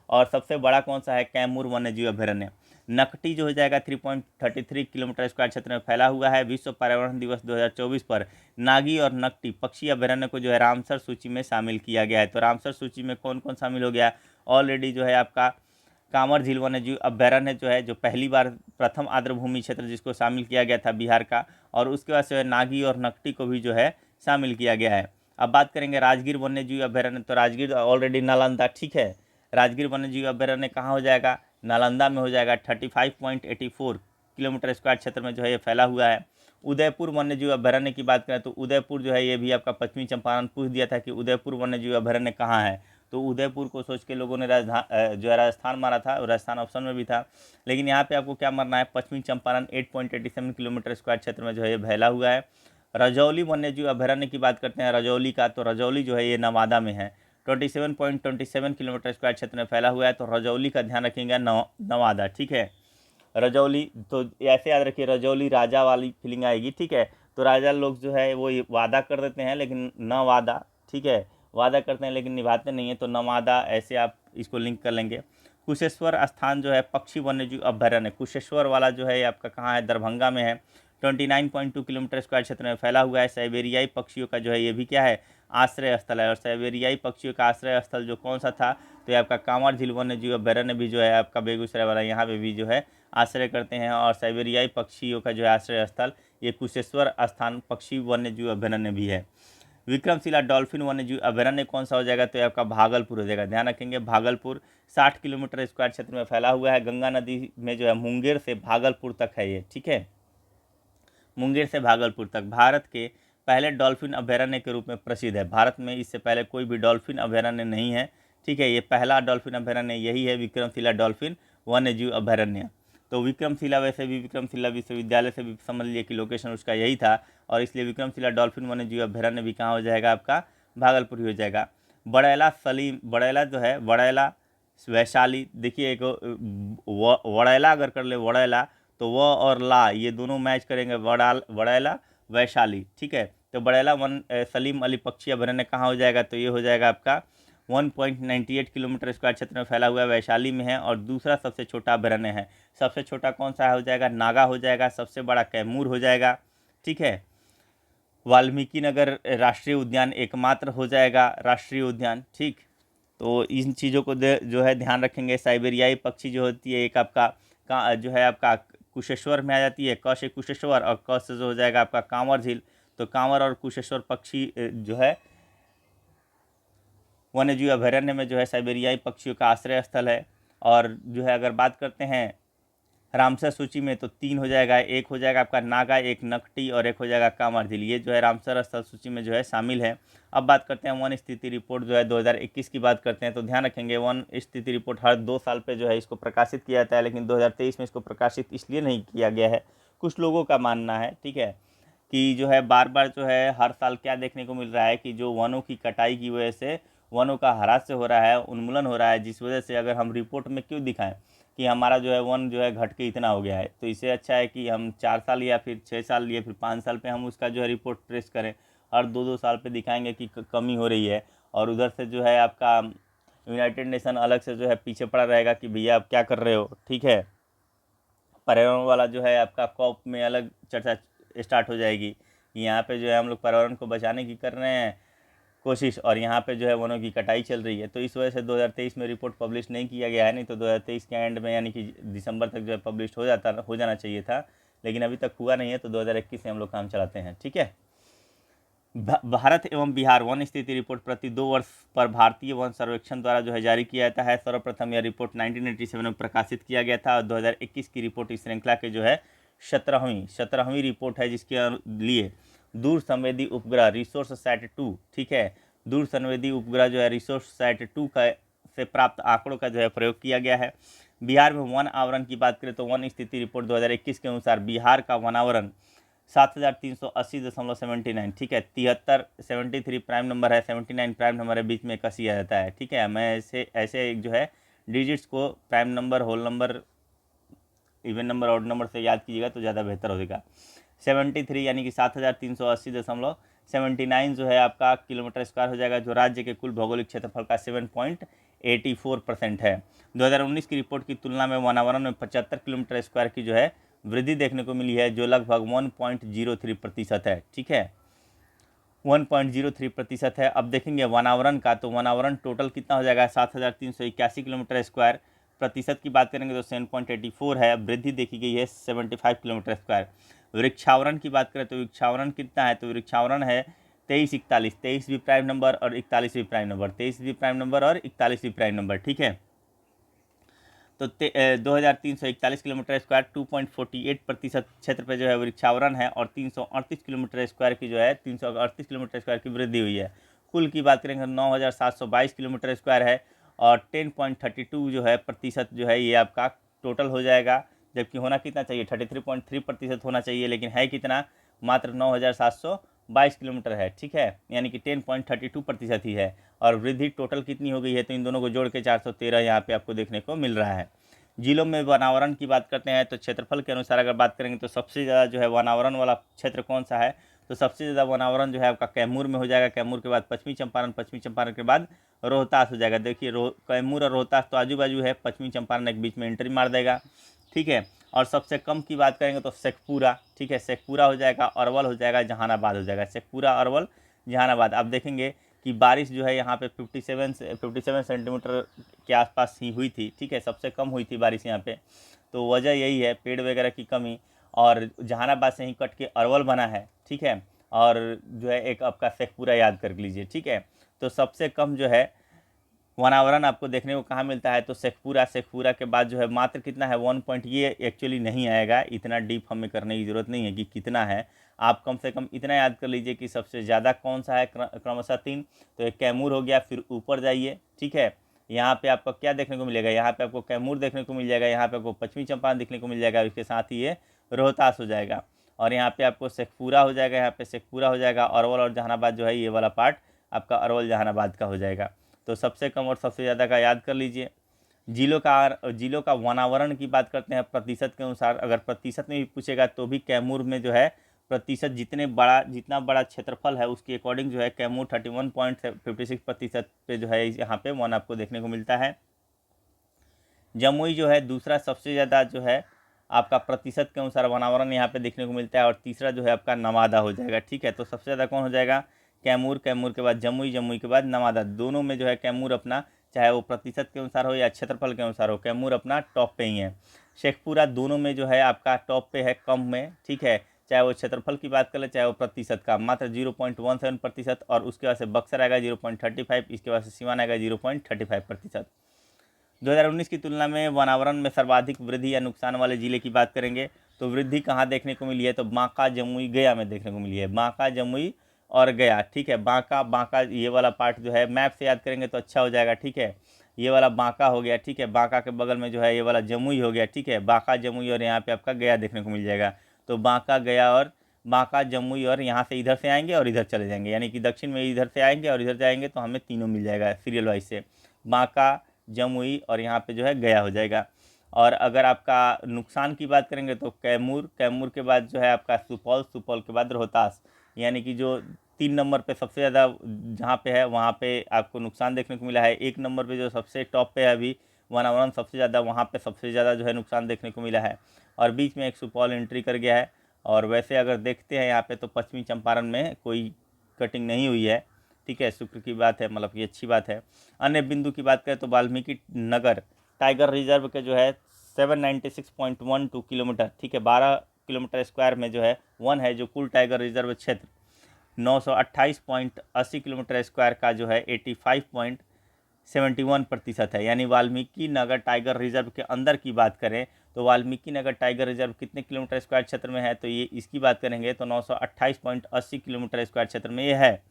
और सबसे बड़ा कौन सा है, कैमूर वन्यजीव अभयारण्य। नकटी जो हो जाएगा 3.33 किलोमीटर स्क्वायर क्षेत्र में फैला हुआ है। विश्व पर्यावरण दिवस 2024 पर नागी और नकटी पक्षी अभयारण्य को जो है रामसर सूची में शामिल किया गया है। तो रामसर सूची में कौन कौन शामिल हो गया, ऑलरेडी जो है आपका कांवर झील वन्यजीव अभयारण्य जो है, जो पहली बार प्रथम आर्द्रभूमि क्षेत्र जिसको शामिल किया गया था बिहार का, और उसके बाद से नागी और नकटी को भी जो है शामिल किया गया है। अब बात करेंगे राजगीर वन्यजीव अभयारण्य। तो राजगीर ऑलरेडी नालंदा, ठीक है, राजगीर वन्यजीव अभयारण्य कहाँ हो जाएगा, नालंदा में हो जाएगा। 35.84 किलोमीटर स्क्वायर क्षेत्र में जो है ये फैला हुआ है। उदयपुर वन्यजीव अभयारण्य की बात करें तो उदयपुर जो है ये भी आपका पश्चिमी चंपारण, पूछ दिया था कि उदयपुर वन्यजीव अभयारण्य कहाँ है, तो उदयपुर को सोच के लोगों ने राजधान जो है राजस्थान मारा था, राजस्थान ऑप्शन में भी था, लेकिन यहाँ पे आपको क्या मारना है, पश्चिमी चंपारण 8.87 किलोमीटर स्क्वायर क्षेत्र में जो है ये फैला हुआ है। रजौली वन्यजीव अभयारण्य की बात करते हैं रजौली का, तो रजौली जो है ये नवादा में है। 27.27 किलोमीटर स्क्वायर क्षेत्र में फैला हुआ है। तो रजौली का ध्यान रखेंगे, नवादा, ठीक है। रजौली तो ऐसे याद रखिए, रजौली राजा वाली फीलिंग आएगी, ठीक है। तो राजा लोग जो है वो वादा कर देते हैं लेकिन न वादा, ठीक है, वादा करते हैं लेकिन निभाते नहीं है, तो नवादा ऐसे आप इसको लिंक कर लेंगे। कुशेश्वर स्थान जो है पक्षी वन्यजीव अभयारण्य, कुशेश्वर वाला जो है आपका कहाँ है, दरभंगा में है। 29.2 किलोमीटर स्क्वायर क्षेत्र में फैला हुआ है। साइबेरियाई पक्षियों का जो है ये भी क्या है, आश्रय स्थल है। और साइबेरियाई पक्षियों का आश्रय स्थल जो कौन सा था, तो ये आपका कांवर झील वन्यजीव अभयारण्य भी जो है आपका बेगूसराय वाला, यहाँ पे भी जो है आश्रय करते हैं। और साइबेरियाई पक्षियों का जो है आश्रय स्थल ये कुशेश्वर स्थान पक्षी वन्यजीव अभयारण्य भी है। विक्रमशिला डॉल्फिन वन्यजीव अभयारण्य कौन सा हो जाएगा, तो ये आपका भागलपुर हो जाएगा, ध्यान रखेंगे भागलपुर। 60 किलोमीटर स्क्वायर क्षेत्र में फैला हुआ है। गंगा नदी में जो है मुंगेर से भागलपुर तक है ये, ठीक है, मुंगेर से भागलपुर तक। भारत के पहले डॉल्फिन अभयारण्य के रूप में प्रसिद्ध है। भारत में इससे पहले कोई भी डॉल्फिन अभयारण्य नहीं है, ठीक है, ये पहला डॉल्फिन अभयारण्य यही है, विक्रमशिला डॉल्फिन वन्यजीव अभयारण्य। तो विक्रमशिला वैसे भी विक्रमशिला विश्वविद्यालय से भी समझ लिए कि लोकेशन उसका यही था, और इसलिए विक्रमशिला डॉल्फिन वन्यजीव अभयारण्य भी कहाँ हो जाएगा, आपका भागलपुर ही हो जाएगा। बड़ैला सलीम, बड़ैला जो है, बड़ैला वैशाली, देखिए एक वड़ैला अगर कर ले वड़ैला, तो व और ला ये दोनों मैच करेंगे, वड़ैला वैशाली, ठीक है। तो बड़ैला वन सलीम अली पक्षी अभयारण्य कहाँ हो जाएगा, तो ये हो जाएगा आपका 1.98 किलोमीटर स्क्वायर क्षेत्र में फैला हुआ है, वैशाली में है और दूसरा सबसे छोटा अभयारण्य है। सबसे छोटा कौन सा हो जाएगा, नागा हो जाएगा, सबसे बड़ा कैमूर हो जाएगा, ठीक है। वाल्मीकि नगर राष्ट्रीय उद्यान एकमात्र हो जाएगा राष्ट्रीय उद्यान, ठीक। तो इन चीज़ों को जो है ध्यान रखेंगे। साइबेरियाई पक्षी जो होती है एक आपका जो है आपका कुशेश्वर में आ जाती है, क से कुशेश्वर और क से जो हो जाएगा आपका कांवर झील। तो कांवर और कुशेश्वर पक्षी जो है वन्यजीव अभयारण्य में जो है साइबेरियाई पक्षियों का आश्रय स्थल है। और जो है अगर बात करते हैं रामसर सूची में तो 3 हो जाएगा, एक हो जाएगा आपका नागा, एक नकटी और एक हो जाएगा कांवर झील। ये जो है रामसर स्थल सूची में जो है शामिल है। अब बात करते हैं वन स्थिति रिपोर्ट जो है 2021 की बात करते हैं तो ध्यान रखेंगे वन स्थिति रिपोर्ट हर 2 साल पे जो है इसको प्रकाशित किया जाता है, लेकिन 2023 में इसको प्रकाशित इसलिए नहीं किया गया है, कुछ लोगों का मानना है, ठीक है, कि जो है बार बार जो है हर साल क्या देखने को मिल रहा है कि जो वनों की कटाई की वजह से वनों का ह्रास हो रहा है, उन्मूलन हो रहा है, जिस वजह से अगर हम रिपोर्ट में क्यों दिखाएं कि हमारा जो है वन जो है घट के इतना हो गया है, तो इससे अच्छा है कि हम 4 साल या फिर 6 साल या फिर 5 साल पे हम उसका जो है रिपोर्ट प्रेस करें। हर 2-2 साल पे दिखाएंगे कि कमी हो रही है और उधर से जो है आपका यूनाइटेड नेशन अलग से जो है पीछे पड़ा रहेगा कि भैया आप क्या कर रहे हो, ठीक है। पर्यावरण वाला जो है आपका कॉप में अलग चर्चा स्टार्ट हो जाएगी कि यहाँ पे जो है हम लोग पर्यावरण को बचाने की कर रहे हैं कोशिश और यहाँ पे जो है वनों की कटाई चल रही है। तो इस वजह से 2023 में रिपोर्ट पब्लिश नहीं किया गया है, नहीं तो 2023 के एंड में यानी कि दिसंबर तक जो है पब्लिश हो जाना चाहिए था, लेकिन अभी तक हुआ नहीं है। तो 2021 से हम लोग काम चलाते हैं, ठीक है। भारत एवं बिहार वन स्थिति रिपोर्ट प्रति 2 वर्ष पर भारतीय वन सर्वेक्षण द्वारा जो है जारी किया जाता है। सर्वप्रथम यह रिपोर्ट 1987 में प्रकाशित किया गया था और 2021 की रिपोर्ट इस श्रृंखला के जो है 17वीं रिपोर्ट है, जिसके लिए दूर संवेदी उपग्रह रिसोर्स सैट 2, ठीक है, दूर संवेदी उपग्रह जो है रिसोर्स सैट 2 का से प्राप्त आंकड़ों का जो है प्रयोग किया गया है। बिहार में वन आवरण की बात करें तो वन स्थिति रिपोर्ट 2021 के अनुसार बिहार का वन आवरण 7380.79, ठीक है। 73 प्राइम नंबर है, 79 प्राइम नंबर है, बीच में 81 आ जाता है, ठीक है। मैं ऐसे जो है डिजिट्स को prime number, whole number, even number, odd number से याद कीजिएगा तो ज़्यादा बेहतर होगा। 73 यानी कि 7380.79 जो है आपका किलोमीटर स्क्वायर हो जाएगा, जो राज्य के कुल भौगोलिक क्षेत्रफल का 7.84% है। 2019 की रिपोर्ट की तुलना में वनावरण में 75 किलोमीटर स्क्वायर की जो है वृद्धि देखने को मिली है, जो लगभग 1.03% है, ठीक है, 1.03% है। अब देखेंगे वनावरण का, तो वनावरण टोटल कितना हो जाएगा 7381 किलोमीटर स्क्वायर। प्रतिशत की बात करेंगे तो 7.84 है, वृद्धि देखी गई है 75 किलोमीटर स्क्वायर। वृक्षावरण की बात करें तो वृक्षावरण कितना है, तो वृक्षावरण है 2341, 23 भी प्राइम नंबर और 41 भी प्राइम नंबर, 23 भी प्राइम नंबर और 41 भी प्राइम नंबर, ठीक है। तो 2341 किलोमीटर स्क्वायर 2.48% क्षेत्र पे जो है वृक्षावरण है और 338 किलोमीटर स्क्वायर की जो है 338 किलोमीटर स्क्वायर की वृद्धि हुई है। कुल की बात करेंगे 9722 किलोमीटर स्क्वायर है और 10.32 जो है प्रतिशत जो है ये आपका टोटल हो जाएगा, जबकि होना कितना चाहिए 33.3% होना चाहिए, लेकिन है कितना मात्र 9722 किलोमीटर है, ठीक है, यानी कि 10.32% ही है। और वृद्धि टोटल कितनी हो गई है, तो इन दोनों को जोड़ के 413 यहाँ पे आपको देखने को मिल रहा है। जिलों में वनावरण की बात करते हैं तो क्षेत्रफल के अनुसार अगर बात करेंगे तो सबसे ज़्यादा जो है वनावरण वाला क्षेत्र कौन सा है, तो सबसे ज़्यादा वनावरण जो है आपका कैमूर में हो जाएगा। कैमूर के बाद पश्चिमी चंपारण के बाद रोहतास हो जाएगा। देखिए कैमूर और रोहतास तो आजू बाजू है, पश्चिमी चंपारण एक बीच में एंट्री मार देगा, ठीक है। और सबसे कम की बात करेंगे तो शेखपुरा, ठीक है, शेखपुरा हो जाएगा, अरवल हो जाएगा, जहानाबाद हो जाएगा, शेखपुरा, अरवल, जहानाबाद। आप देखेंगे कि बारिश जो है यहाँ पे 57 सेंटीमीटर के आसपास ही हुई थी, ठीक है, सबसे कम हुई थी बारिश यहाँ पे। तो वजह यही है पेड़ वगैरह की कमी, और जहानाबाद से ही कट के अरवल बना है, ठीक है, और जो है एक आपका शेखपुरा याद कर लीजिए, ठीक है। तो सबसे कम जो है वनावरण आपको देखने को कहाँ मिलता है, तो शेखपुरा के बाद जो है मात्र कितना है 1 पॉइंट, ये एक्चुअली नहीं आएगा, इतना डीप हमें करने की ज़रूरत नहीं है कि कितना है। आप कम से कम इतना याद कर लीजिए कि सबसे ज़्यादा कौन सा है, क्रमशः 3, तो एक कैमूर हो गया, फिर ऊपर जाइए, ठीक है, यहाँ पे आपको क्या देखने को मिलेगा, यहाँ पे आपको कैमूर देखने को मिल जाएगा, यहाँ पे आपको पश्चिमी चंपारण देखने को मिल जाएगा, इसके साथ ही ये रोहतास हो जाएगा, और यहाँ पे आपको शेखपुरा हो जाएगा, यहाँ पे शेखपुरा हो जाएगा, अरवल और जहानाबाद जो है ये वाला पार्ट आपका अरवल जहानाबाद का हो जाएगा। तो सबसे कम और सबसे ज़्यादा का याद कर लीजिए। जिलों का वनावरण की बात करते हैं प्रतिशत के अनुसार, अगर प्रतिशत में भी पूछेगा तो भी कैमूर में जो है प्रतिशत जितना बड़ा क्षेत्रफल है उसके अकॉर्डिंग जो है कैमूर 31.56% पे जो है यहाँ पे वन आपको देखने को मिलता है। जमुई जो है दूसरा सबसे ज़्यादा जो है आपका प्रतिशत के अनुसार वनावरण यहाँ पे देखने को मिलता है, और तीसरा जो है आपका नवादा हो जाएगा। ठीक है, तो सबसे ज़्यादा कौन हो जाएगा? कैमूर, कैमूर के बाद जमुई, जमुई के बाद नवादा। दोनों में जो है कैमूर अपना, चाहे वो प्रतिशत के अनुसार हो या क्षेत्रफल के अनुसार हो, कैमूर अपना टॉप पे ही है। शेखपुरा दोनों में जो है आपका टॉप पे है, कम में। ठीक है, चाहे वो क्षेत्रफल की बात कर ले चाहे वो प्रतिशत का, मात्र 0.17%। और उसके बाद से बक्सर आएगा 0.35, इसके बाद से सिवान आएगा 0.35%। 2019 की तुलना में वनावरण में सर्वाधिक वृद्धि या नुकसान वाले जिले की बात करेंगे तो वृद्धि कहाँ देखने को मिली है? तो बांका, जमुई, गया में देखने को मिली है। बांका, जमुई और गया। ठीक है, बांका ये वाला पार्ट जो है मैप से याद करेंगे तो अच्छा हो जाएगा। ठीक है, ये वाला बांका हो गया। ठीक है, बांका के बगल में जो है ये वाला जमुई हो गया। ठीक है, बांका, जमुई और यहाँ पे आपका गया देखने को मिल जाएगा। तो बांका, गया और बांका, जमुई और यहाँ से इधर से आएंगे और इधर चले जाएंगे, यानी कि दक्षिण में इधर से आएंगे और इधर जाएंगे, तो हमें तीनों मिल जाएगा सीरियल वाइज से। बांका, जमुई और यहाँ पे जो है गया हो जाएगा। और अगर आपका नुकसान की बात करेंगे तो कैमूर, कैमूर के बाद जो है आपका सुपौल, सुपौल के बाद रोहतास, यानी कि जो 3 नंबर पे सबसे ज़्यादा जहाँ पे है वहाँ पे आपको नुकसान देखने को मिला है। 1 नंबर पे जो सबसे टॉप पे है अभी वनावरण सबसे ज़्यादा, वहाँ पे सबसे ज़्यादा जो है नुकसान देखने को मिला है, और बीच में एक सुपौल एंट्री कर गया है। और वैसे अगर देखते हैं यहाँ पे तो पश्चिमी चंपारण में कोई कटिंग नहीं हुई है। ठीक है, शुक्र की बात है, मतलब ये अच्छी बात है। अन्य बिंदु की बात करें तो वाल्मीकि नगर टाइगर रिजर्व के जो है 796.12 किलोमीटर, ठीक है, 12 किलोमीटर स्क्वायर में जो है वन है, जो कुल टाइगर रिजर्व क्षेत्र 928.80 किलोमीटर स्क्वायर का जो है 85.71% है। यानी वाल्मीकि नगर टाइगर रिजर्व के अंदर की बात करें तो वाल्मीकि नगर टाइगर रिजर्व कितने किलोमीटर स्क्वायर क्षेत्र में है? तो ये इसकी बात करेंगे तो 928.80 किलोमीटर स्क्वायर क्षेत्र में ये है,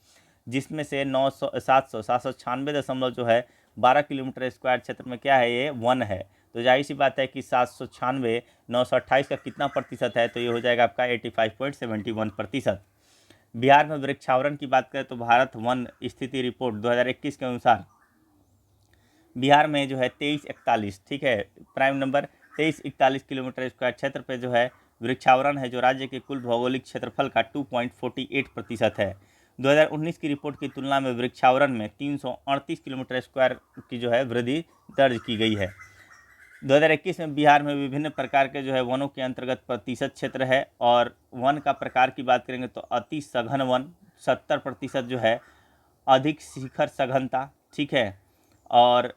जिसमें से 796 जो है 12 किलोमीटर स्क्वायर क्षेत्र में क्या है? ये वन है। तो जाहिर सी बात है कि 796 928 का कितना प्रतिशत है? तो ये हो जाएगा आपका 85.71%। बिहार में वृक्षावरण की बात करें तो भारत वन स्थिति रिपोर्ट 2021 के अनुसार बिहार में जो है 2341, ठीक है, प्राइम नंबर 2341 किलोमीटर स्क्वायर क्षेत्र पे जो है वृक्षावरण है, जो राज्य के कुल भौगोलिक क्षेत्रफल का 2.48% है। 2019 की रिपोर्ट की तुलना में वृक्षावरण में 338 किलोमीटर स्क्वायर की जो है वृद्धि दर्ज की गई है। 2021 में बिहार में विभिन्न प्रकार के जो है वनों के अंतर्गत प्रतिशत क्षेत्र है, और वन का प्रकार की बात करेंगे तो अति सघन वन 70% जो है, अधिक शिखर सघनता, ठीक है, और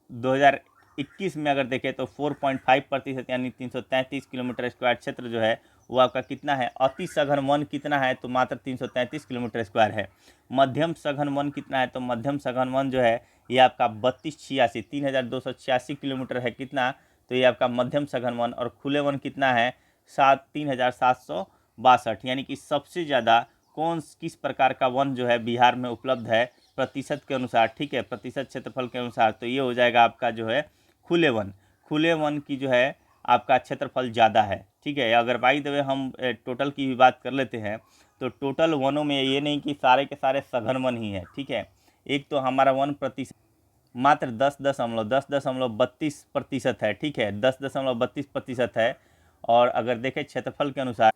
2021 में अगर देखें तो 4.5% यानी 333 किलोमीटर स्क्वायर क्षेत्र जो है वो आपका कितना है? अति सघन वन कितना है? तो मात्र 333 किलोमीटर स्क्वायर है। मध्यम सघन वन कितना है? तो मध्यम सघन वन जो है ये आपका 3286 किलोमीटर है। कितना? तो ये आपका मध्यम सघन वन। और खुले वन कितना है? 3762, यानी कि सबसे ज़्यादा किस प्रकार का वन जो है बिहार में उपलब्ध है प्रतिशत के अनुसार, ठीक है, प्रतिशत क्षेत्रफल के अनुसार, तो ये हो जाएगा आपका जो है खुले वन। खुले वन की जो है आपका क्षेत्रफल ज़्यादा है। ठीक है, अगर बाई द वे हम टोटल की भी बात कर लेते हैं तो टोटल वनों में ये नहीं कि सारे के सारे सघन वन ही है। ठीक है, एक तो हमारा वन प्रतिशत मात्र 10.32% है। ठीक है, 10.32% है। और अगर देखें क्षेत्रफल के अनुसार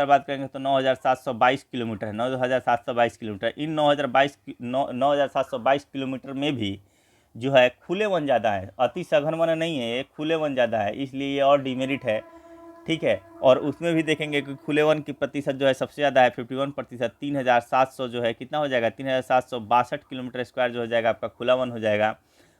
बात करेंगे तो 9722 किलोमीटर है। 9722 किलोमीटर। इन 9722 किलोमीटर में भी जो है खुले वन ज़्यादा है, अति सघन वन नहीं है, ये खुले वन ज़्यादा है, इसलिए ये और डिमेरिट है। ठीक है, और उसमें भी देखेंगे कि खुले वन की प्रतिशत जो है सबसे ज़्यादा है 51%। 3700 जो है कितना हो जाएगा? 3762 किलोमीटर स्क्वायर जो हो जाएगा आपका खुला वन हो जाएगा।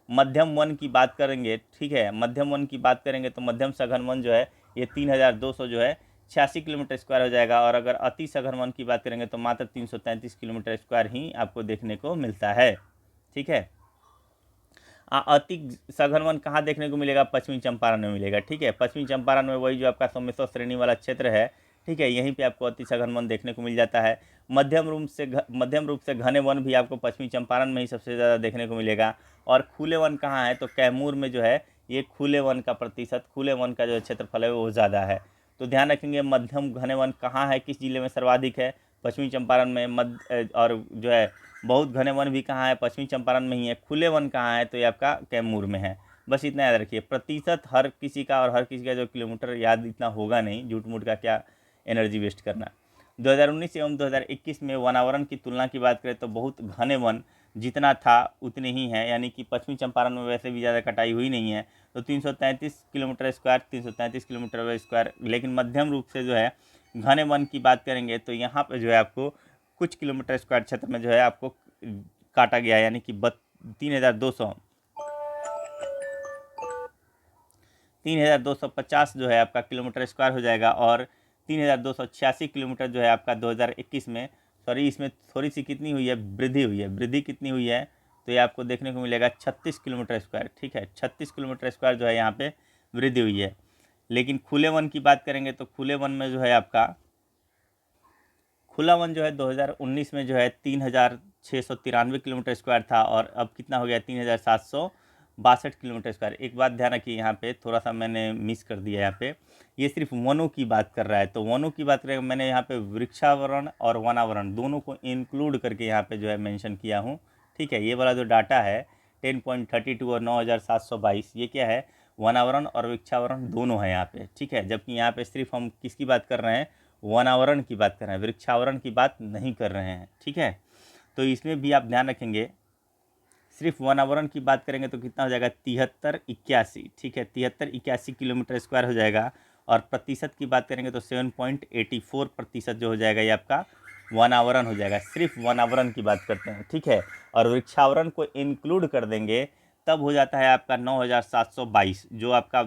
मध्यम वन की बात करेंगे, ठीक है, मध्यम वन की बात करेंगे तो मध्यम सघन वन जो है ये 3200 जो है 86 किलोमीटर स्क्वायर हो जाएगा। और अगर अति सघन वन की बात करेंगे तो मात्र 333 किलोमीटर स्क्वायर ही आपको देखने को मिलता है। ठीक है, अति सघन वन कहाँ देखने को मिलेगा? पश्चिमी चंपारण में मिलेगा। ठीक है, पश्चिमी चंपारण में वही जो आपका सोमेश्वर श्रेणी वाला क्षेत्र है, ठीक है, यहीं पे आपको अति सघन वन देखने को मिल जाता है। मध्यम रूप से घने वन भी आपको पश्चिमी चंपारण में ही सबसे ज़्यादा देखने को मिलेगा। और खुले वन कहाँ है? तो कैमूर में जो है ये खुले वन का प्रतिशत, खुले वन का जो क्षेत्रफल है वो ज़्यादा है। तो ध्यान रखेंगे मध्यम घने वन कहाँ है, किस जिले में सर्वाधिक है? पश्चिमी चंपारण में। और जो है बहुत घने वन भी कहाँ है? पश्चिमी चंपारण में ही है। खुले वन कहाँ है? तो ये आपका कैमूर में है। बस इतना याद रखिए। प्रतिशत हर किसी का और हर किसी का जो किलोमीटर याद इतना होगा नहीं, झूठ मूठ का क्या एनर्जी वेस्ट करना। 2019 एवं 2021 में वनावरण की तुलना की बात करें तो बहुत घने वन जितना था उतने ही हैं, यानी कि पश्चिमी चंपारण में वैसे भी ज़्यादा कटाई हुई नहीं है, तो 333 किलोमीटर स्क्वायर 333 किलोमीटर स्क्वायर। लेकिन मध्यम रूप से जो है घने वन की बात करेंगे तो यहाँ पे जो है आपको कुछ किलोमीटर स्क्वायर क्षेत्र में जो है आपको काटा गया है, यानी कि 3250 जो है आपका किलोमीटर स्क्वायर हो जाएगा, और 3286 किलोमीटर जो है आपका 2021 में, सॉरी इसमें थोड़ी सी कितनी हुई है, वृद्धि हुई है। वृद्धि कितनी हुई है तो ये आपको देखने को मिलेगा 36 किलोमीटर स्क्वायर, ठीक है, 36 किलोमीटर स्क्वायर जो है यहाँ पे वृद्धि हुई है। लेकिन खुले वन की बात करेंगे तो खुले वन में जो है आपका खुला वन जो है 2019 में जो है 3693 किलोमीटर स्क्वायर था, और अब कितना हो गया 3762 किलोमीटर स्क्वायर। एक बात ध्यान रखिए, यहाँ पे थोड़ा सा मैंने मिस कर दिया, यहाँ पे ये सिर्फ वनों की बात कर रहा है, तो वनों की बात करें मैंने यहाँ पे वृक्षावरण और वनावरण दोनों को इंक्लूड करके यहाँ पे जो है मेंशन किया हूँ, ठीक है। ये वाला जो डाटा है 10.32 और 9722 ये क्या है, वनावरण और वृक्षावरण दोनों है यहाँ पे, ठीक है। जबकि यहाँ पे सिर्फ हम किसकी बात कर रहे हैं, वनावरण की बात कर रहे हैं, वृक्षावरण की बात नहीं कर रहे हैं, ठीक है। तो इसमें भी आप ध्यान रखेंगे, सिर्फ वनावरण की बात करेंगे तो कितना हो जाएगा 7381, ठीक है, 7381 किलोमीटर स्क्वायर हो जाएगा। और प्रतिशत की बात करेंगे तो 7.84% जो हो जाएगा ये आपका वनावरण हो जाएगा। सिर्फ वनावरण की बात करते हैं, ठीक है। और वृक्षावरण को इंक्लूड कर देंगे तब हो जाता है आपका 9722, जो आपका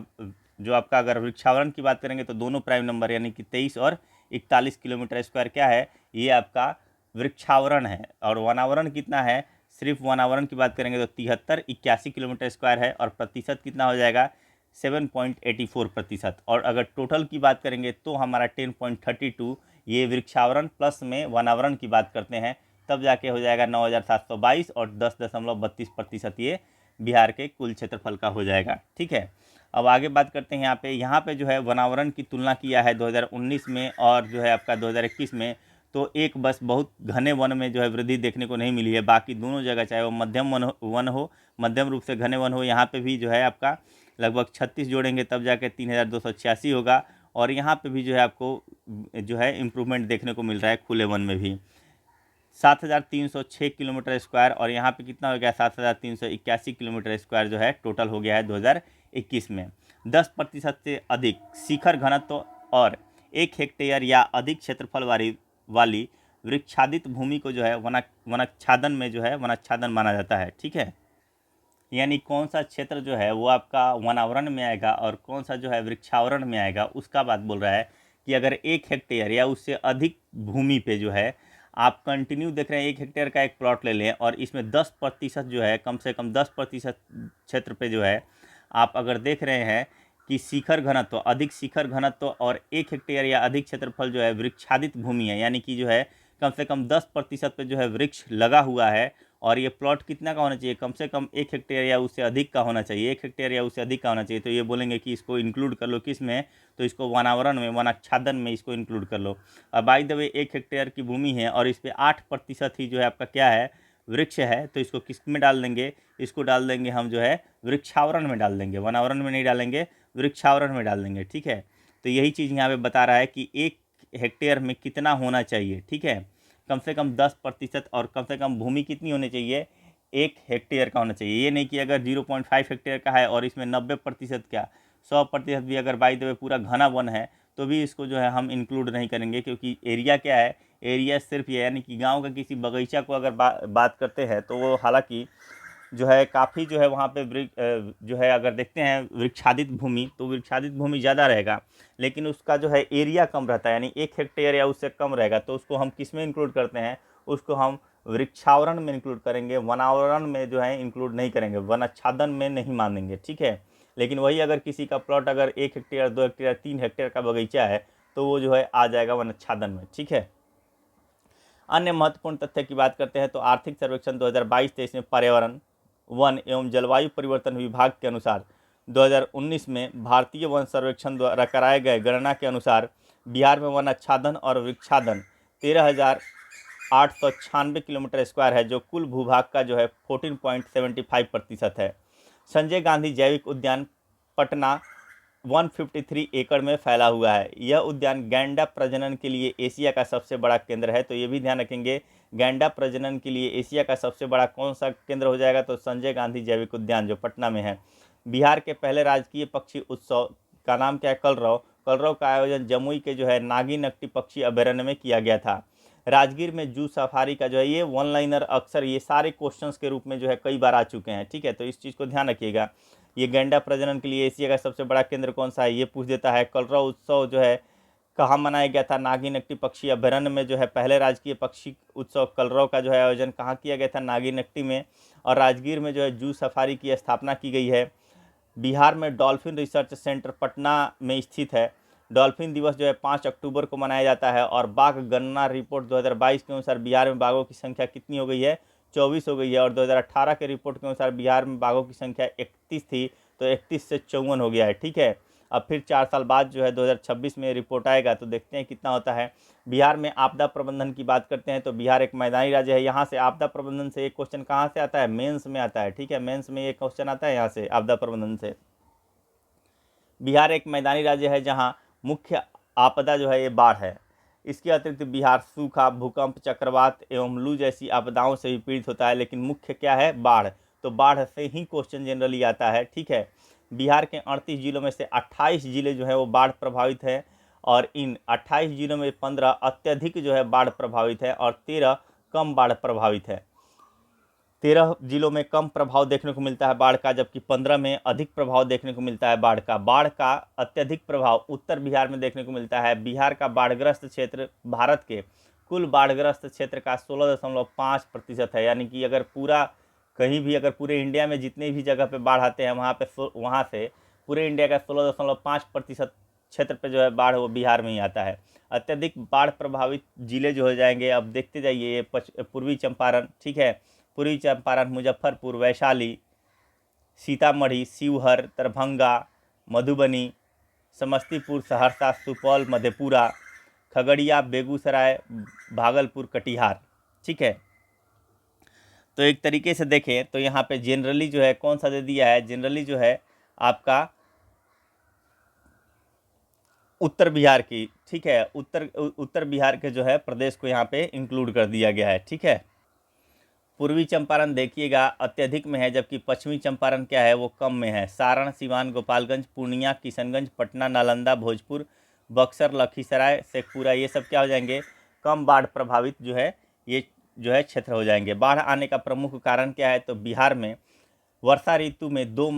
अगर वृक्षावरण की बात करेंगे तो दोनों प्राइम नंबर यानी कि 23 और 41 किलोमीटर स्क्वायर क्या है, ये आपका वृक्षावरण है। और वनावरण कितना है, सिर्फ वनावरण की बात करेंगे तो 7381 किलोमीटर स्क्वायर है, और प्रतिशत कितना हो जाएगा 7.84%। और अगर टोटल की बात करेंगे तो हमारा 10.32 ये वृक्षावरण प्लस में वनावरण की बात करते हैं, तब जाके हो जाएगा 9722, और 10.32% ये बिहार के कुल क्षेत्रफल का हो जाएगा, ठीक है। अब आगे बात करते हैं, यहाँ पे जो है वनावरण की तुलना किया है 2019 में और जो है आपका 2021 में, तो एक बस बहुत घने वन में जो है वृद्धि देखने को नहीं मिली है। बाकी दोनों जगह चाहे वो वन हो मध्यम रूप से घने वन हो, यहाँ पे भी जो है आपका लगभग 36 जोड़ेंगे तब जाके 3286 होगा। और यहाँ पे भी जो है आपको जो है इम्प्रूवमेंट देखने को मिल रहा है खुले वन में भी, 7306 किलोमीटर स्क्वायर, और यहाँ पे कितना हो गया 7381 किलोमीटर स्क्वायर जो है टोटल हो गया है 2021 में। 10% से अधिक शिखर घनत्व और 1 हेक्टेयर या अधिक क्षेत्रफल वाली वृक्षादित भूमि को जो है वनाच्छादन में जो है वनाच्छादन माना जाता है, ठीक है। यानी कौन सा क्षेत्र जो है वो आपका वनावरण में आएगा और कौन सा जो है वृक्षावरण में आएगा, उसका बात बोल रहा है कि अगर 1 हेक्टेयर या उससे अधिक भूमि पे जो है आप कंटिन्यू देख रहे हैं, 1 हेक्टेयर का एक प्लॉट ले लें और इसमें 10% जो है, कम से कम 10% क्षेत्र पे जो है आप अगर देख रहे हैं कि शिखर घनत्व अधिक शिखर घनत्व और 1 हेक्टेयर या अधिक क्षेत्रफल जो है वृक्षादित भूमि है, यानी कि जो है कम से कम 10% पे जो है वृक्ष लगा हुआ है, और ये प्लॉट कितना का होना चाहिए, कम से कम 1 हेक्टेयर या उससे अधिक का होना चाहिए, 1 हेक्टेयर या उससे अधिक का होना चाहिए। तो ये बोलेंगे कि इसको इंक्लूड कर लो किस में, तो इसको वनावरण में, वनाच्छादन में इसको इंक्लूड कर लो। अब बाय द वे 1 हेक्टेयर की भूमि है और इस पर 8% ही जो है आपका क्या है, वृक्ष है, तो इसको किस में डाल देंगे, इसको डाल देंगे हम जो है वृक्षावरण में डाल देंगे, वनावरण में नहीं डालेंगे, वृक्षावरण में डाल देंगे, ठीक है। तो यही चीज़ यहाँ पे बता रहा है कि 1 हेक्टेयर में कितना होना चाहिए, ठीक है, कम से कम 10%, और कम से कम भूमि कितनी होनी चाहिए, 1 हेक्टेयर का होना चाहिए। ये नहीं कि अगर 0.5 हेक्टेयर का है और इसमें 90% क्या 100% भी अगर बाई द वे पूरा घना वन है तो भी इसको जो है हम इंक्लूड नहीं करेंगे, क्योंकि एरिया क्या है, एरिया सिर्फ ये, यानी कि गांव का किसी बगीचा को अगर बात करते हैं तो वो हालांकि जो है काफ़ी जो है वहाँ पे जो है अगर देखते हैं वृक्षादित भूमि, तो वृक्षादित भूमि ज़्यादा रहेगा, लेकिन उसका जो है एरिया कम रहता है, यानी 1 हेक्टेयर या उससे कम रहेगा, तो उसको हम किस में इंक्लूड करते हैं, उसको हम वृक्षावरण में इंक्लूड करेंगे, वनावरण में जो है इंक्लूड नहीं करेंगे, वनाच्छादन में नहीं मानेंगे, ठीक है। लेकिन वही अगर किसी का प्लॉट अगर 1 हेक्टेयर 2 हेक्टेयर 3 हेक्टेयर का बगीचा है तो वो जो है आ जाएगा वनाच्छादन में, ठीक है। अन्य महत्वपूर्ण तथ्य की बात करते हैं तो आर्थिक सर्वेक्षण 2022-23 में पर्यावरण, वन एवं जलवायु परिवर्तन विभाग के अनुसार 2019 में भारतीय वन सर्वेक्षण द्वारा कराए गए गणना के अनुसार बिहार में वन आच्छादन और वृक्षादन 13,896 किलोमीटर स्क्वायर है, जो कुल भूभाग का जो है 14.75% है। संजय गांधी जैविक उद्यान पटना 153 एकड़ में फैला हुआ है। यह उद्यान गैंडा प्रजनन के लिए एशिया का सबसे बड़ा केंद्र है। तो ये भी ध्यान रखेंगे, गैंडा प्रजनन के लिए एशिया का सबसे बड़ा कौन सा केंद्र हो जाएगा, तो संजय गांधी जैविक उद्यान जो पटना में है। बिहार के पहले राजकीय पक्षी उत्सव का नाम क्या है, कलरव। कलरव का आयोजन जमुई के जो है नागीनट्टी पक्षी अभ्यारण्य में किया गया था। राजगीर में जू सफारी का जो है, ये वन लाइनर अक्सर ये सारे क्वेश्चंस के रूप में जो है कई बार आ चुके हैं, ठीक है, तो इस चीज़ को ध्यान रखिएगा। ये गैंडा प्रजनन के लिए एशिया का सबसे बड़ा केंद्र कौन सा है, ये पूछ देता है। कलरव उत्सव जो है कहाँ मनाया गया था, नागीनट्टी पक्षी अभ्यारण्य में जो है पहले राजकीय पक्षी उत्सव कलरव का जो है आयोजन कहाँ किया गया था, नागीनट्टी में। और राजगीर में जो है जू सफारी की स्थापना की गई है। बिहार में डॉल्फिन रिसर्च सेंटर पटना में स्थित है। डॉल्फिन दिवस जो है 5 अक्टूबर को मनाया जाता है। और बाघ गणना रिपोर्ट 2022 के अनुसार बिहार में बाघों की संख्या कितनी हो गई है, 24 हो गई है। और 2018 के रिपोर्ट के अनुसार बिहार में बाघों की संख्या 31 थी, तो 31 से 54 हो गया है, ठीक है। अब फिर 4 साल बाद जो है 2026 में रिपोर्ट आएगा, तो देखते हैं कितना होता है। बिहार में आपदा प्रबंधन की बात करते हैं, तो बिहार एक मैदानी राज्य है। यहाँ से आपदा प्रबंधन से एक क्वेश्चन कहाँ से आता है, मेंस में आता है, ठीक है, मेंस में एक क्वेश्चन आता है यहाँ से आपदा प्रबंधन से। बिहार एक मैदानी राज्य है जहाँ मुख्य आपदा जो है ये बाढ़ है। इसके अतिरिक्त बिहार सूखा, भूकंप, चक्रवात एवं लू जैसी आपदाओं से भी पीड़ित होता है, लेकिन मुख्य क्या है, बाढ़। तो बाढ़ से ही क्वेश्चन जनरली आता है, ठीक है। बिहार के 38 जिलों में से 28 जिले जो है वो बाढ़ प्रभावित है। और इन 28 जिलों में 15 अत्यधिक जो है बाढ़ प्रभावित है और 13 कम बाढ़ प्रभावित है। 13 जिलों में कम प्रभाव देखने को मिलता है बाढ़ का, जबकि 15 में अधिक प्रभाव देखने को मिलता है बाढ़ का। बाढ़ का अत्यधिक प्रभाव उत्तर बिहार में देखने को मिलता है। बिहार का बाढ़ग्रस्त क्षेत्र भारत के कुल बाढ़ग्रस्त क्षेत्र का 16.5% है। यानी कि अगर पूरा कहीं भी, अगर पूरे इंडिया में जितने भी जगह पे बाढ़ आते हैं वहाँ से पूरे इंडिया का 16.5% क्षेत्र पे जो है बाढ़ वो बिहार में ही आता है। अत्यधिक बाढ़ प्रभावित जिले जो हो जाएंगे, अब देखते जाइए, पूर्वी चंपारण, ठीक है, पूर्वी चंपारण, मुजफ्फरपुर, वैशाली, सीतामढ़ी, शिवहर, दरभंगा, मधुबनी, समस्तीपुर, सहरसा, सुपौल, मधेपुरा, खगड़िया, बेगूसराय, भागलपुर, कटिहार, ठीक है। तो एक तरीके से देखें तो यहाँ पे जनरली जो है कौन सा दे दिया है, जनरली जो है आपका उत्तर बिहार की, ठीक है, उत्तर बिहार के जो है प्रदेश को यहाँ पे इंक्लूड कर दिया गया है, ठीक है। पूर्वी चंपारण देखिएगा अत्यधिक में है, जबकि पश्चिमी चंपारण क्या है, वो कम में है। सारण, सिवान, गोपालगंज, पूर्णिया, किशनगंज, पटना, नालंदा, भोजपुर, बक्सर, लखीसराय, शेखपुरा, ये सब क्या हो जाएंगे, कम बाढ़ प्रभावित जो है ये जो है क्षेत्र हो जाएंगे। बाढ़ आने का प्रमुख कारण क्या है, तो बिहार में वर्षा ऋतु में 2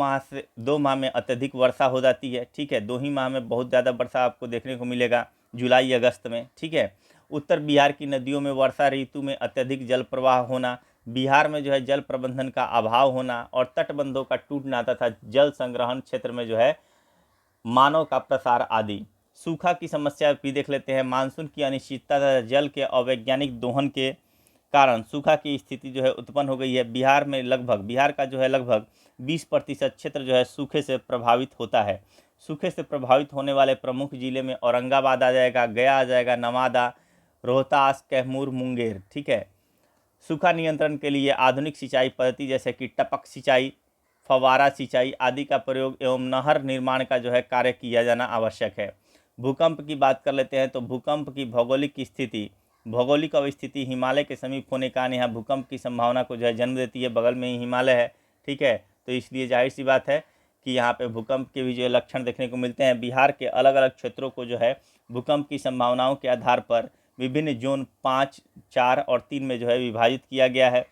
माह में अत्यधिक वर्षा हो जाती है, ठीक है। 2 ही माह में बहुत ज़्यादा वर्षा आपको देखने को मिलेगा, जुलाई अगस्त में, ठीक है। उत्तर बिहार की नदियों में वर्षा ऋतु में अत्यधिक जल प्रवाह होना, बिहार में जो है जल प्रबंधन का अभाव होना और तटबंधों का टूटना तथा जल संग्रहण क्षेत्र में जो है मानव का प्रसार आदि। सूखा की समस्या भी देख लेते हैं। मानसून की अनिश्चितता तथा जल के अवैज्ञानिक दोहन के कारण सूखा की स्थिति जो है उत्पन्न हो गई है। बिहार का जो है लगभग 20% क्षेत्र जो है सूखे से प्रभावित होता है। सूखे से प्रभावित होने वाले प्रमुख जिले में औरंगाबाद आ जाएगा, गया आ जाएगा, नवादा, रोहतास, कैमूर, मुंगेर, ठीक है। सूखा नियंत्रण के लिए आधुनिक सिंचाई पद्धति जैसे कि टपक सिंचाई, फव्वारा सिंचाई आदि का प्रयोग एवं नहर निर्माण का जो है कार्य किया जाना आवश्यक है। भूकंप की बात कर लेते हैं, तो भूकंप की भौगोलिक अवस्थिति हिमालय के समीप होने के कारण यहाँ भूकंप की संभावना को जो है जन्म देती है। बगल में ही हिमालय है, ठीक है, तो इसलिए जाहिर सी बात है कि यहाँ पे भूकंप के भी जो है लक्षण देखने को मिलते हैं। बिहार के अलग अलग क्षेत्रों को जो है भूकंप की संभावनाओं के आधार पर विभिन्न जोन 5, 4 और 3 में जो है विभाजित किया गया है।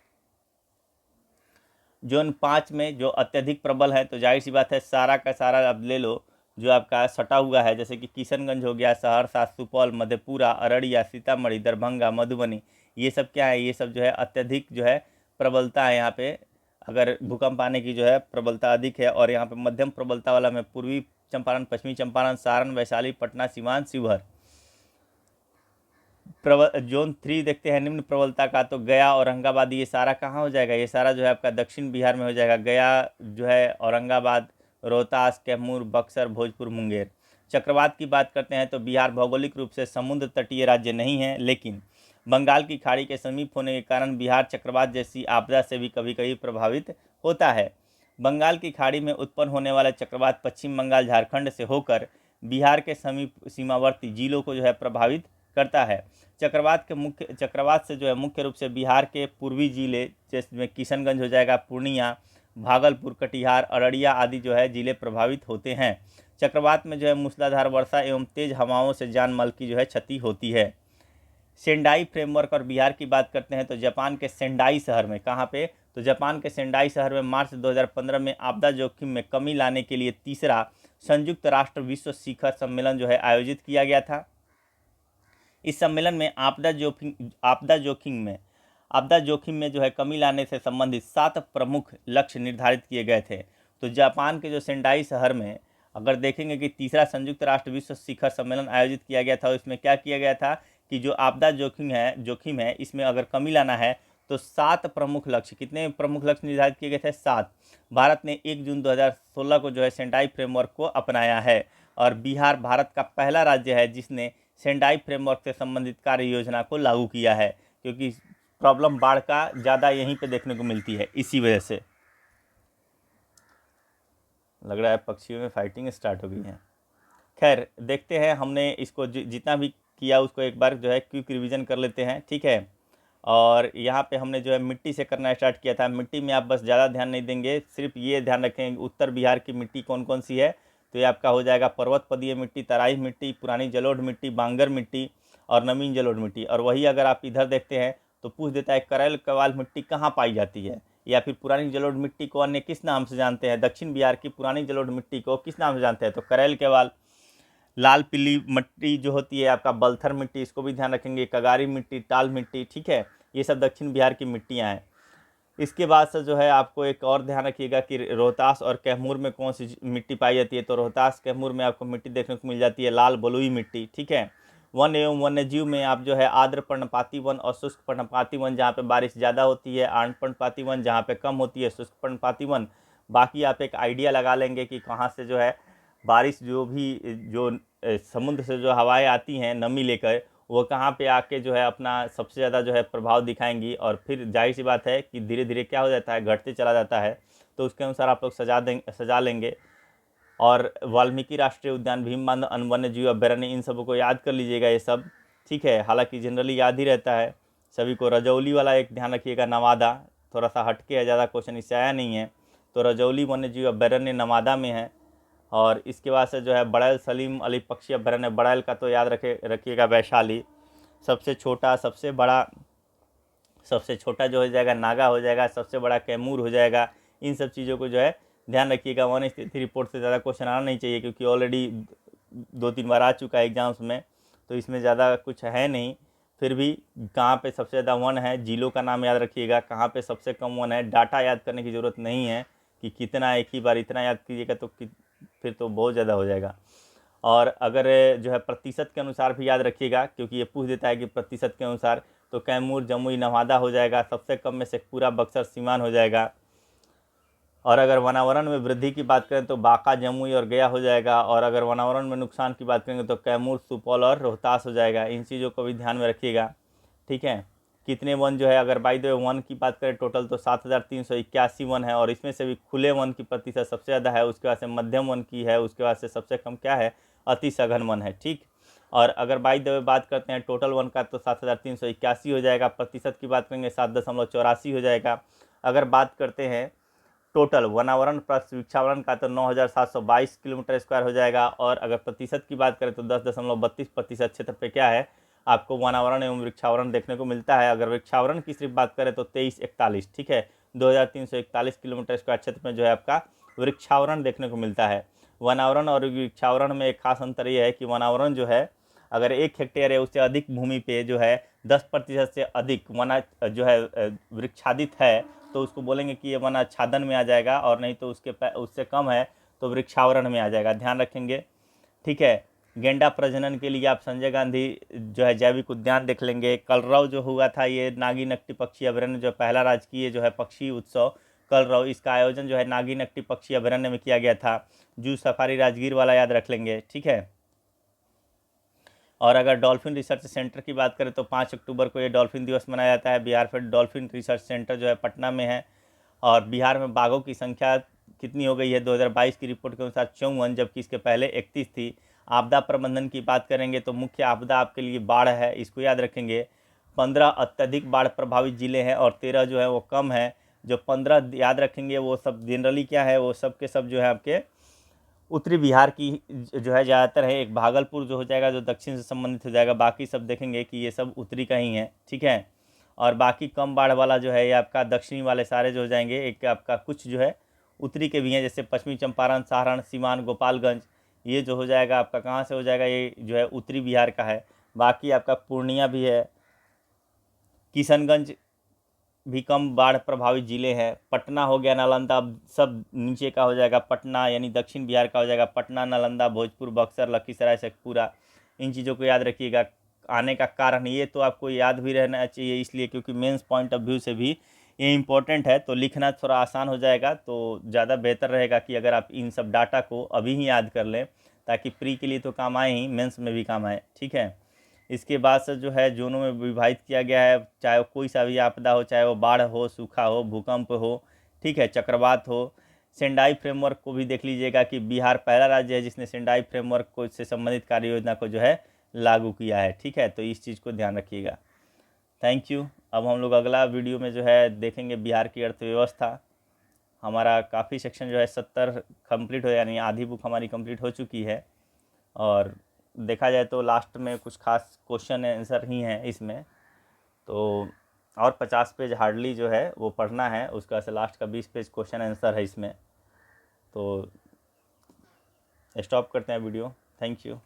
जोन 5 में जो अत्यधिक प्रबल है, तो जाहिर सी बात है सारा का सारा अब ले लो जो आपका सटा हुआ है, जैसे कि किशनगंज हो गया, सहरसा, सुपौल, मधेपुरा, अररिया, सीतामढ़ी, दरभंगा, मधुबनी, ये सब क्या है, ये सब जो है अत्यधिक जो है प्रबलता है। यहाँ पे अगर भूकंप आने की जो है प्रबलता अधिक है। और यहाँ पे मध्यम प्रबलता वाला में पूर्वी चंपारण, पश्चिमी चंपारण, सारण, वैशाली, पटना, सीवान, शिवहर। जोन 3 देखते हैं निम्न प्रबलता का, तो गया, औरंगाबाद, ये सारा कहाँ हो जाएगा, ये सारा जो है आपका दक्षिण बिहार में हो जाएगा। गया जो है, औरंगाबाद, रोहतास, कैमूर, बक्सर, भोजपुर, मुंगेर। चक्रवात की बात करते हैं तो बिहार भौगोलिक रूप से समुद्र तटीय राज्य नहीं है, लेकिन बंगाल की खाड़ी के समीप होने के कारण बिहार चक्रवात जैसी आपदा से भी कभी कभी प्रभावित होता है। बंगाल की खाड़ी में उत्पन्न होने वाला चक्रवात पश्चिम बंगाल झारखंड से होकर बिहार के समीप सीमावर्ती जिलों को जो है प्रभावित करता है। चक्रवात से जो है मुख्य रूप से बिहार के पूर्वी जिले जिसमें किशनगंज हो जाएगा, पूर्णिया, भागलपुर, कटिहार, अररिया आदि जो है जिले प्रभावित होते हैं। चक्रवात में जो है मूसलाधार वर्षा एवं तेज हवाओं से जान माल की जो है क्षति होती है। सेंडाई फ्रेमवर्क और बिहार की बात करते हैं तो जापान के सेंडाई शहर में, कहाँ पे, तो जापान के सेंडाई शहर में मार्च 2015 में आपदा जोखिम में कमी लाने के लिए तीसरा संयुक्त राष्ट्र विश्व शिखर सम्मेलन जो है आयोजित किया गया था। इस सम्मेलन में आपदा जोखिम में जो है कमी लाने से संबंधित 7 प्रमुख लक्ष्य निर्धारित किए गए थे। तो जापान के जो सेंडाई शहर में अगर देखेंगे कि तीसरा संयुक्त राष्ट्र विश्व शिखर सम्मेलन आयोजित किया गया था, इसमें क्या किया गया था कि जो आपदा जोखिम है इसमें अगर कमी लाना है तो 7 प्रमुख लक्ष्य, कितने प्रमुख लक्ष्य निर्धारित किए गए थे? 7। भारत ने 1 जून 2016 को जो है सेंडाई फ्रेमवर्क को अपनाया है और बिहार भारत का पहला राज्य है जिसने सेंडाई फ्रेमवर्क से संबंधित कार्य योजना को लागू किया है, क्योंकि प्रॉब्लम बाढ़ का ज़्यादा यहीं पे देखने को मिलती है। इसी वजह से लग रहा है पक्षियों में फाइटिंग स्टार्ट हो गई है। खैर देखते हैं, हमने इसको जितना भी किया उसको एक बार जो है क्विक रिवीजन कर लेते हैं, ठीक है। और यहाँ पे हमने जो है मिट्टी से करना स्टार्ट किया था। मिट्टी में आप बस ज़्यादा ध्यान नहीं देंगे, सिर्फ ये ध्यान रखेंगे उत्तर बिहार की मिट्टी कौन कौन सी है। तो ये आपका हो जाएगा पर्वत पदीय मिट्टी, तराई मिट्टी, पुरानी जलोढ़ मिट्टी, बांगर मिट्टी और नवीन जलोढ़ मिट्टी। और वही अगर आप इधर देखते हैं तो पूछ देता है करैल कवाल मिट्टी कहाँ पाई जाती है, या फिर पुरानी जलोढ़ मिट्टी को अन्य किस नाम से जानते हैं। दक्षिण बिहार की पुरानी जलोढ़ मिट्टी को किस नाम से जानते हैं, तो करैल केवाल। लाल पीली मिट्टी जो होती है आपका बलथर मिट्टी, इसको भी ध्यान रखेंगे। कगारी मिट्टी, टाल मिट्टी, ठीक है, ये सब दक्षिण बिहार की मिट्टियाँ हैं। इसके बाद से जो है आपको एक और ध्यान रखिएगा कि रोहतास और कैमूर में कौन सी मिट्टी पाई जाती है। तो रोहतास कैमूर में आपको मिट्टी देखने को मिल जाती है लाल बलुई मिट्टी, ठीक है। वन एवं वन्यजीव में आप जो है आर्द्र पर्णपाती वन और शुष्क पर्णपाती वन, जहाँ पे बारिश ज़्यादा होती है आर्द्र पर्णपाती वन, जहाँ पे कम होती है शुष्क पर्णपाती वन। बाकी आप एक आइडिया लगा लेंगे कि कहाँ से जो है बारिश जो समुद्र से जो हवाएं आती हैं नमी लेकर, वो कहाँ पे आके जो है अपना सबसे ज़्यादा जो है प्रभाव दिखाएंगी। और फिर जाहिर सी बात है कि धीरे धीरे क्या हो जाता है, घटते चला जाता है। तो उसके अनुसार आप लोग सजा लेंगे। और वाल्मीकि राष्ट्रीय उद्यान, भीम बांध वन्य जीव अभयारण्य, इन सबों को याद कर लीजिएगा ये सब, ठीक है। हालांकि जनरली याद ही रहता है सभी को। रजौली वाला एक ध्यान रखिएगा, नवादा थोड़ा सा हटके है, ज़्यादा क्वेश्चन इससे आया नहीं है। तो रजौली वन्य जीव अभयारण्य नवादा में है। और इसके बाद से जो है बड़ैल सलीम अली पक्षी अभयारण्य, बड़ैल का तो याद रखिएगा वैशाली। सबसे छोटा जो हो जाएगा नागा हो जाएगा, सबसे बड़ा कैमूर हो जाएगा। इन सब चीज़ों को जो है ध्यान रखिएगा। वन स्थिति रिपोर्ट से ज़्यादा क्वेश्चन आना नहीं चाहिए, क्योंकि ऑलरेडी 2-3 बार आ चुका है एग्जाम्स में, तो इसमें ज़्यादा कुछ है नहीं। फिर भी कहाँ पे सबसे ज़्यादा वन है, जिलों का नाम याद रखिएगा। कहाँ पे सबसे कम वन है, डाटा याद करने की ज़रूरत नहीं है कि कितना, एक ही बार इतना याद कीजिएगा तो फिर तो बहुत ज़्यादा हो जाएगा। और अगर जो है प्रतिशत के अनुसार भी याद रखिएगा, क्योंकि ये पूछ देता है कि प्रतिशत के अनुसार, तो कैमूर, जमुई, नवादा हो जाएगा। सबसे कम में से पूरा बक्सर सीमान हो जाएगा। और अगर वनावरण में वृद्धि की बात करें तो बांका, जमुई और गया हो जाएगा। और अगर वनावरण में नुकसान की बात करेंगे तो कैमूर, सुपौल और रोहतास हो जाएगा। इन चीज़ों को भी ध्यान में रखिएगा, ठीक है। कितने वन जो है, अगर बाई द वे वन की बात करें टोटल तो 7381 वन है। और इसमें से भी खुले वन की प्रतिशत सबसे ज़्यादा है, उसके बाद से मध्यम वन की है, उसके बाद से सबसे कम क्या है, अति सघन वन है, ठीक। और अगर बाई द वे बात करते हैं टोटल वन का तो 7381 हो जाएगा। प्रतिशत की बात करेंगे 7.84 हो जाएगा। अगर बात करते हैं टोटल वनावरण प्लस वृक्षावरण का तो 9722 किलोमीटर स्क्वायर हो जाएगा। और अगर प्रतिशत की बात करें तो 10.32% क्षेत्र पे क्या है, आपको वनावरण एवं वृक्षावरण देखने को मिलता है। अगर वृक्षावरण की सिर्फ बात करें तो 2341, ठीक है, 2341 किलोमीटर स्क्वायर क्षेत्र में जो है आपका वृक्षावरण देखने को मिलता है। वनावरण और वृक्षावरण में एक खास अंतर यह है कि वनावरण जो है अगर 1 हेक्टेयर है उससे अधिक भूमि पे जो है 10% से अधिक वना जो है वृक्षादित है तो उसको बोलेंगे कि ये वन आच्छादन में आ जाएगा। और नहीं तो उससे कम है तो वृक्षावरण में आ जाएगा, ध्यान रखेंगे, ठीक है। गेंडा प्रजनन के लिए आप संजय गांधी जो है जैविक उद्यान देख लेंगे। कलरव जो हुआ था ये नागी नकटी पक्षी अभयारण्य, जो पहला राजकीय जो है पक्षी उत्सव कलरव, इसका आयोजन जो है नागी नकटी पक्षी अभयारण्य में किया गया था। जू सफारी राजगीर वाला याद रख लेंगे, ठीक है। और अगर डॉल्फिन रिसर्च सेंटर की बात करें तो 5 अक्टूबर को ये डॉल्फिन दिवस मनाया जाता है। बिहार फिर डॉल्फिन रिसर्च सेंटर जो है पटना में है। और बिहार में बाघों की संख्या कितनी हो गई है 2022 की रिपोर्ट के अनुसार 54, जबकि इसके पहले 31 थी। आपदा प्रबंधन की बात करेंगे तो मुख्य आपदा आपके लिए बाढ़ है, इसको याद रखेंगे। 15 अत्यधिक बाढ़ प्रभावित जिले हैं और 13 जो है वो कम है। जो 15 याद रखेंगे वो सब जनरली क्या है, वो सब के सब जो है आपके उत्तरी बिहार की जो है ज़्यादातर है। एक भागलपुर जो हो जाएगा जो दक्षिण से संबंधित हो जाएगा, बाकी सब देखेंगे कि ये सब उत्तरी का ही है, ठीक है। और बाकी कम बाढ़ वाला जो है ये आपका दक्षिणी वाले सारे जो हो जाएंगे। एक आपका कुछ जो है उत्तरी के भी हैं, जैसे पश्चिमी चंपारण, सारण, सीवान, गोपालगंज, ये जो हो जाएगा आपका कहाँ से हो जाएगा, ये जो है उत्तरी बिहार का है। बाकी आपका पूर्णिया भी है, किशनगंज भी कम बाढ़ प्रभावित जिले हैं। पटना हो गया, नालंदा, सब नीचे का हो जाएगा। पटना यानी दक्षिण बिहार का हो जाएगा। पटना, नालंदा, भोजपुर, बक्सर, लखीसराय, शेखपुरा, इन चीज़ों को याद रखिएगा। आने का कारण ये तो आपको याद भी रहना चाहिए, इसलिए क्योंकि मेंस पॉइंट ऑफ व्यू से भी ये इम्पोर्टेंट है, तो लिखना थोड़ा आसान हो जाएगा। तो ज़्यादा बेहतर रहेगा कि अगर आप इन सब डाटा को अभी ही याद कर लें, ताकि प्री के लिए तो काम आए ही, मेंस में भी काम आए, ठीक है। इसके बाद से जो है जोनों में विभाजित किया गया है, चाहे वो कोई सा भी आपदा हो, चाहे वो बाढ़ हो, सूखा हो, भूकंप हो, ठीक है, चक्रवात हो। सेंडाई फ्रेमवर्क को भी देख लीजिएगा कि बिहार पहला राज्य है जिसने सेंडाई फ्रेमवर्क को से संबंधित कार्य योजना को जो है लागू किया है, ठीक है। तो इस चीज़ को ध्यान रखिएगा। Thank you. अब हम लोग अगला वीडियो में जो है देखेंगे बिहार की अर्थव्यवस्था। हमारा काफ़ी सेक्शन जो है 70 कंप्लीट हो, यानी आधी बुक हमारी कंप्लीट हो चुकी है। और देखा जाए तो लास्ट में कुछ खास क्वेश्चन आंसर ही हैं इसमें, तो और 50 पेज हार्डली जो है वो पढ़ना है, उसका से लास्ट का 20 पेज क्वेश्चन आंसर है इसमें। तो स्टॉप करते हैं वीडियो। Thank you.